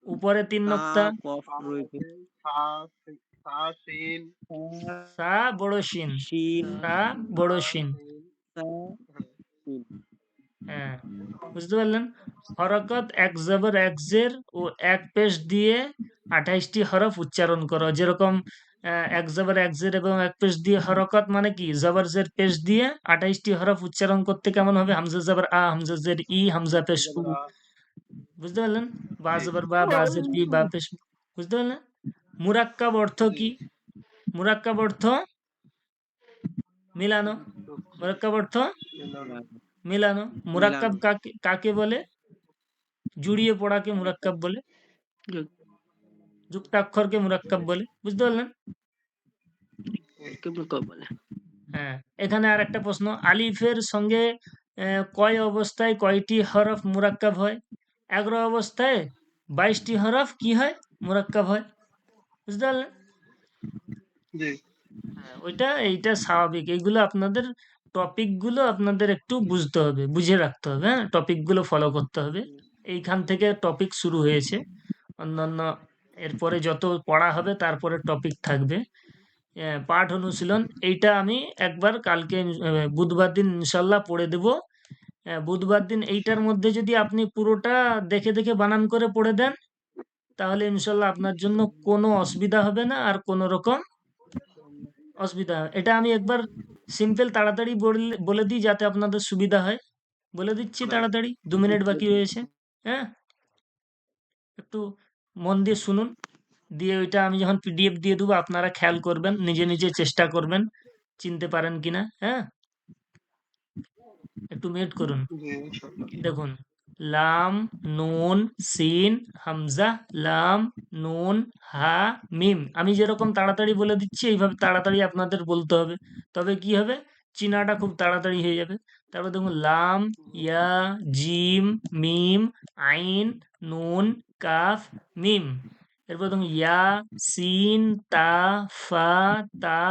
Speaker 1: উপরে 3
Speaker 2: তা
Speaker 1: নোক্তা,
Speaker 2: কফ
Speaker 3: তা
Speaker 2: রয়েছে,
Speaker 3: আছে, সা, সা, সিন,
Speaker 1: সা বড় শিন,
Speaker 2: শিন,
Speaker 1: সা
Speaker 3: সা,
Speaker 1: বড় শিন।
Speaker 3: সিন,
Speaker 2: সা,
Speaker 3: হ্যাঁ,
Speaker 2: শিন।
Speaker 1: হ্যাঁ, বুঝতে পারলেন? হরকত এক জবর এক জের ও এক পেশ দিয়ে 28টি হরফ উচ্চারণ করো। যেরকম এক জবর এক জের এবং এক পেশ দিয়ে হরকত মানে কি? জবর জের পেশ দিয়ে 28টি হরফ উচ্চারণ করতে কেমন হবে? হামজা জবর আ, হামজা জের ই, হামজা পেশ উ।
Speaker 3: জবরা,
Speaker 1: বুঝতে পারলেন? বা
Speaker 3: জি,
Speaker 1: জবর বা, বা জের বি, বা পেশ উ। বুঝতে পারলেন? মুরাক্কাব অর্থ
Speaker 3: জি,
Speaker 1: কি? মুরাক্কাব অর্থ মিলানো। মুরাক্কাব অর্থ
Speaker 3: মিলানো,
Speaker 1: মিলানো। মুরাক্কাব
Speaker 2: মিলানো,
Speaker 1: কাকে কাকে বলে? জুড়িয়ে পড়াকে মুরাক্কাব বলে। যুক্তাক্ষরকে মুরাক্কাব বলে। বুঝতে পারলেন?
Speaker 2: বলে।
Speaker 1: হ্যাঁ, এখানে আর একটা প্রশ্ন, আলিফের সঙ্গে কয় অবস্থায় কয়টি হরফ মুরাক্কাব হয়? 11 অবস্থায় 22টি হরফ কি হয়? মুরাক্কাব হয়। বুঝতে পারলেন?
Speaker 3: জি,
Speaker 1: হ্যাঁ, এইটা স্বাভাবিক। এইগুলো আপনাদের টপিকগুলো আপনাদের একটু বুঝতে হবে, বুঝে রাখতে হবে। হ্যাঁ, টপিকগুলো ফলো করতে হবে। এইখান থেকে টপিক শুরু হয়েছে। অন্যান্য এরপরে যত পড়া হবে তারপরে টপিক থাকবে। পাঠ অনুশীলন এইটা আমি একবার কালকে বুধবার দিন ইনশাল্লাহ পড়ে দেব। বুধবার দিন এইটার মধ্যে যদি আপনি পুরোটা দেখে দেখে বানান করে পড়ে দেন তাহলে ইনশাল্লাহ আপনার জন্য কোনো অসুবিধা হবে না আর কোনো রকম অসুবিধা এটা আমি একবার সিম্পল তাড়াতাড়ি বলে দিই যাতে আপনাদের সুবিধা হয়। বলে দিচ্ছি তাড়াতাড়ি, 2 মিনিট বাকি রয়েছে। হ্যাঁ, একটু মন দিয়ে শুনুন। দিয়ে ওইটা আমি যখন পিডিএফ দিয়ে দেবো আপনারা খেয়াল করবেন, নিজে নিজে চেষ্টা করবেন চিনতে পারেন কিনা। হ্যাঁ, একটু মিউট করুন।
Speaker 3: জি, ইনশাআল্লাহ।
Speaker 1: দেখুন, লাম, নুন, সিন, হামজা, লাম, নুন, হা, মিম। আমি যেরকম তাড়াতাড়ি বলে দিচ্ছি এইভাবে তাড়াতাড়ি আপনাদের বলতে হবে, তবে কি হবে? চিনাটা খুব তাড়াতাড়ি হয়ে যাবে। তারপর দেখুন, লাম, ইয়া, জিম, মিম, আইন, নুন, কাফ, মিম। এরপর দেখুন, ইয়া, সিন, তা, ফা, তা,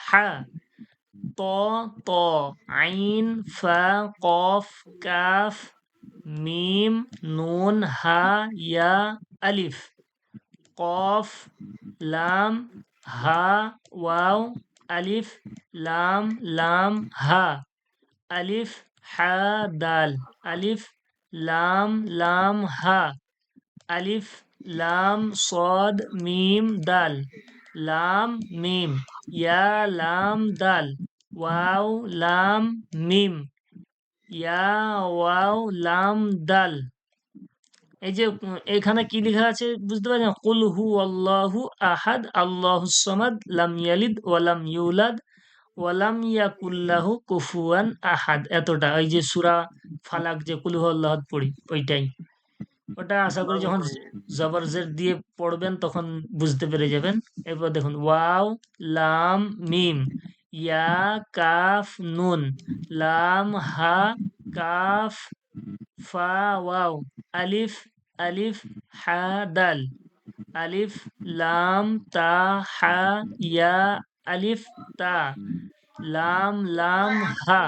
Speaker 1: হা, ত, ত, আইন, ফা, কফ, কাফ, মিম, নুন, হা, ইয়া, আলিফ, কফ, লাম, হা, ওয়াও, আলিফ, লাম, লাম, হা, আলিফ, হা, দাল, আলিফ, লাম, লাম, হা, আলিফ, লাম, সদ, মিম, দাল, লাম, মিম, ইয়া, লাম, দাল, ওয়াও, লাম, মিম, ইয়া, ওয়াও, লাম, দাল। এই যে এখানে কি লেখা আছে বুঝতে পারছেন? কুল হু আল্লাহু আহাদ আল্লাহুস সামাদ লাম ইয়ালিদ ওয়া লাম ইউলাদ ওয়া লাম ইয়াকুল লাহু কুফুয়ান আহাদ। এতটা ওই যে সূরা ফালাক যে কুল হু আল্লাহ আহাদ পড়ি ওইটাই। ওটা আশা করি যখন জবর জের দিয়ে পড়বেন তখন বুঝতে পেরে যাবেন। এরপর দেখুন, ওয়াও, লাম, মিম, ইয়া, কাফ, নুন, লাম, হা, কাফ, ফা, ওয়াও, আলিফ, আলিফ, হা, দাল, আলিফ, লাম, তা, হা, ইয়া, আলিফ, তা, লাম, লাম, হা,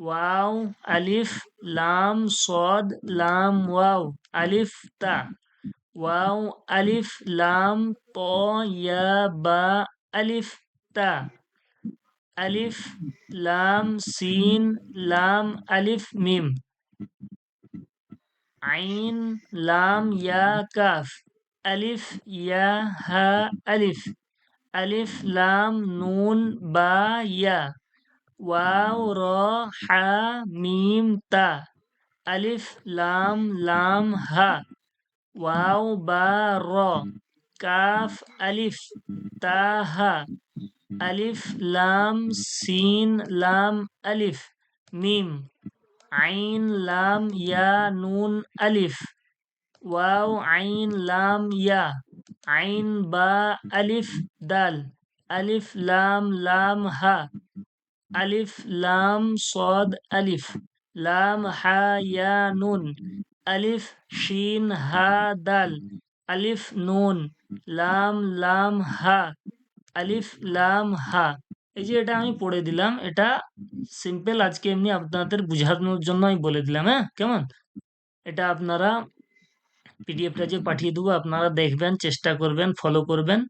Speaker 1: ওয়াও, আলিফ, লাম, সদ, লাম, ওয়াও, আলিফ, তা, ওয়াও, আলিফ, লাম, ত, ইয়া, বা, আলিফ, তা, আলিফ, লাম, সিন, লাম, আলিফ, মিম, আইন, লাম, ইয়া, কাফ, আলিফ, ইয়া, হা, আলিফ, আলিফ, লাম, নুন, বা, ইয়া, ওয়াও, র, হা, মিম, তা, আলিফ, লাম, লাম, হা, ওয়াও, বা, র, কাফ, আলিফ, তা, হা, আলিফ, লাম, সিন, লাম, আলিফ, মিম, আইন, লাম, ইয়া, নুন, আলিফ, ওয়াও, আইন, লাম, ইয়া, আইন, বা, আলিফ, দাল, আলিফ, লাম, লাম, হা, আলিফ লাম সদ আলিফ লাম হা ইয়া নুন আলিফ শিন হা দাল আলিফ নুন লাম লাম হা আলিফ লাম হা। এই যে এটা আমি পড়ে দিলাম, এটা সিম্পল আজকে এমনি আপনাদের বোঝানোর জন্য আমি বলে দিলাম। হ্যাঁ, কেমন? এটা আপনারা পিডিএফটা যে পাঠিয়ে দেবো আপনারা দেখবেন, চেষ্টা করবেন, ফলো করবেন।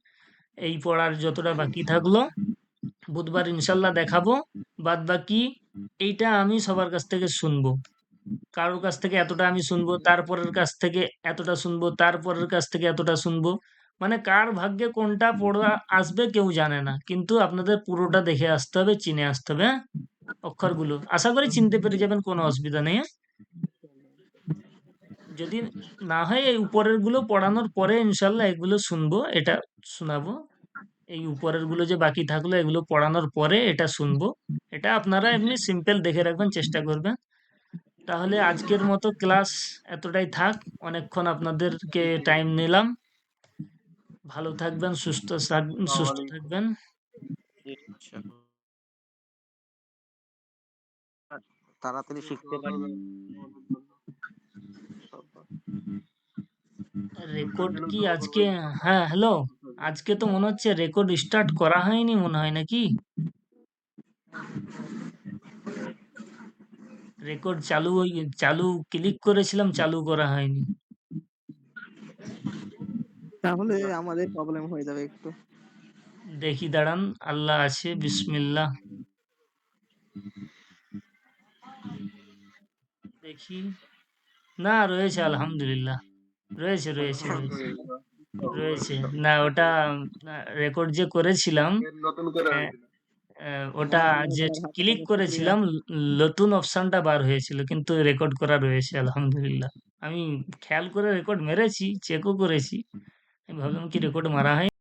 Speaker 1: এই পড়ার যতটা বাকি থাকলো বুধবার ইনশাল্লাহ দেখাবো। বাদ বাকি এইটা আমি সবার কাছ থেকে শুনবো। কারোর কাছ থেকে এতটা আমি শুনবো, তারপরের কাছ থেকে এতটা শুনবো, তারপরের কাছ থেকে এতটা শুনবো। মানে কার ভাগ্যে কোনটা পড়া আসবে কেউ জানে না, কিন্তু আপনাদের পুরোটা দেখে আসতে হবে, চিনে আসতে হবে। হ্যাঁ, অক্ষরগুলো আশা করি চিনতে পেরে যাবেন, কোনো অসুবিধা নেই। হ্যাঁ? যদি না হয় এই উপরের গুলো পড়ানোর পরে ইনশাল্লাহ এগুলো শুনবো, এটা শোনাবো। এই উপরের গুলো যে বাকি থাকলো এগুলো পড়ানোর পরে এটা শুনবো। এটা আপনারা এমনি সিম্পল দেখে রাখবেন, চেষ্টা করবেন। তাহলে আজকের মতো ক্লাস এতটাই থাক। অনেকক্ষণ আপনাদেরকে টাইম নিলাম। ভালো থাকবেন, সুস্থ থাকবেন।
Speaker 2: আচ্ছা। তাড়াতাড়ি শিখতে পারি।
Speaker 1: রেকর্ড কি আজকে? হ্যাঁ, হ্যালো, আজকে তো মনে হচ্ছে রেকর্ড স্টার্ট করা হয়নি মনে হয়, নাকি? রেকর্ড চালু ক্লিক করেছিলাম, চালু করা হয়নি।
Speaker 4: তাহলে আমাদের প্রবলেম হয়ে যাবে একটু।
Speaker 1: দেখি দাঁড়ান, আল্লাহ আছে, বিসমিল্লাহ। দেখি, না রয়েছে, আলহামদুলিল্লাহ রয়েছে রয়েছে রয়েছে রয়েছে। না ওটা রেকর্ড যে করেছিলাম,
Speaker 3: নতুন করে
Speaker 1: আহ, ওটা যে ক্লিক করেছিলাম নতুন অপশনটা বার হয়েছিল, কিন্তু রেকর্ড করা রয়েছে আলহামদুলিল্লাহ। আমি খেয়াল করে রেকর্ড মেরেছি, চেকও করেছি। আমি ভাবলাম কি রেকর্ড মারা হয়।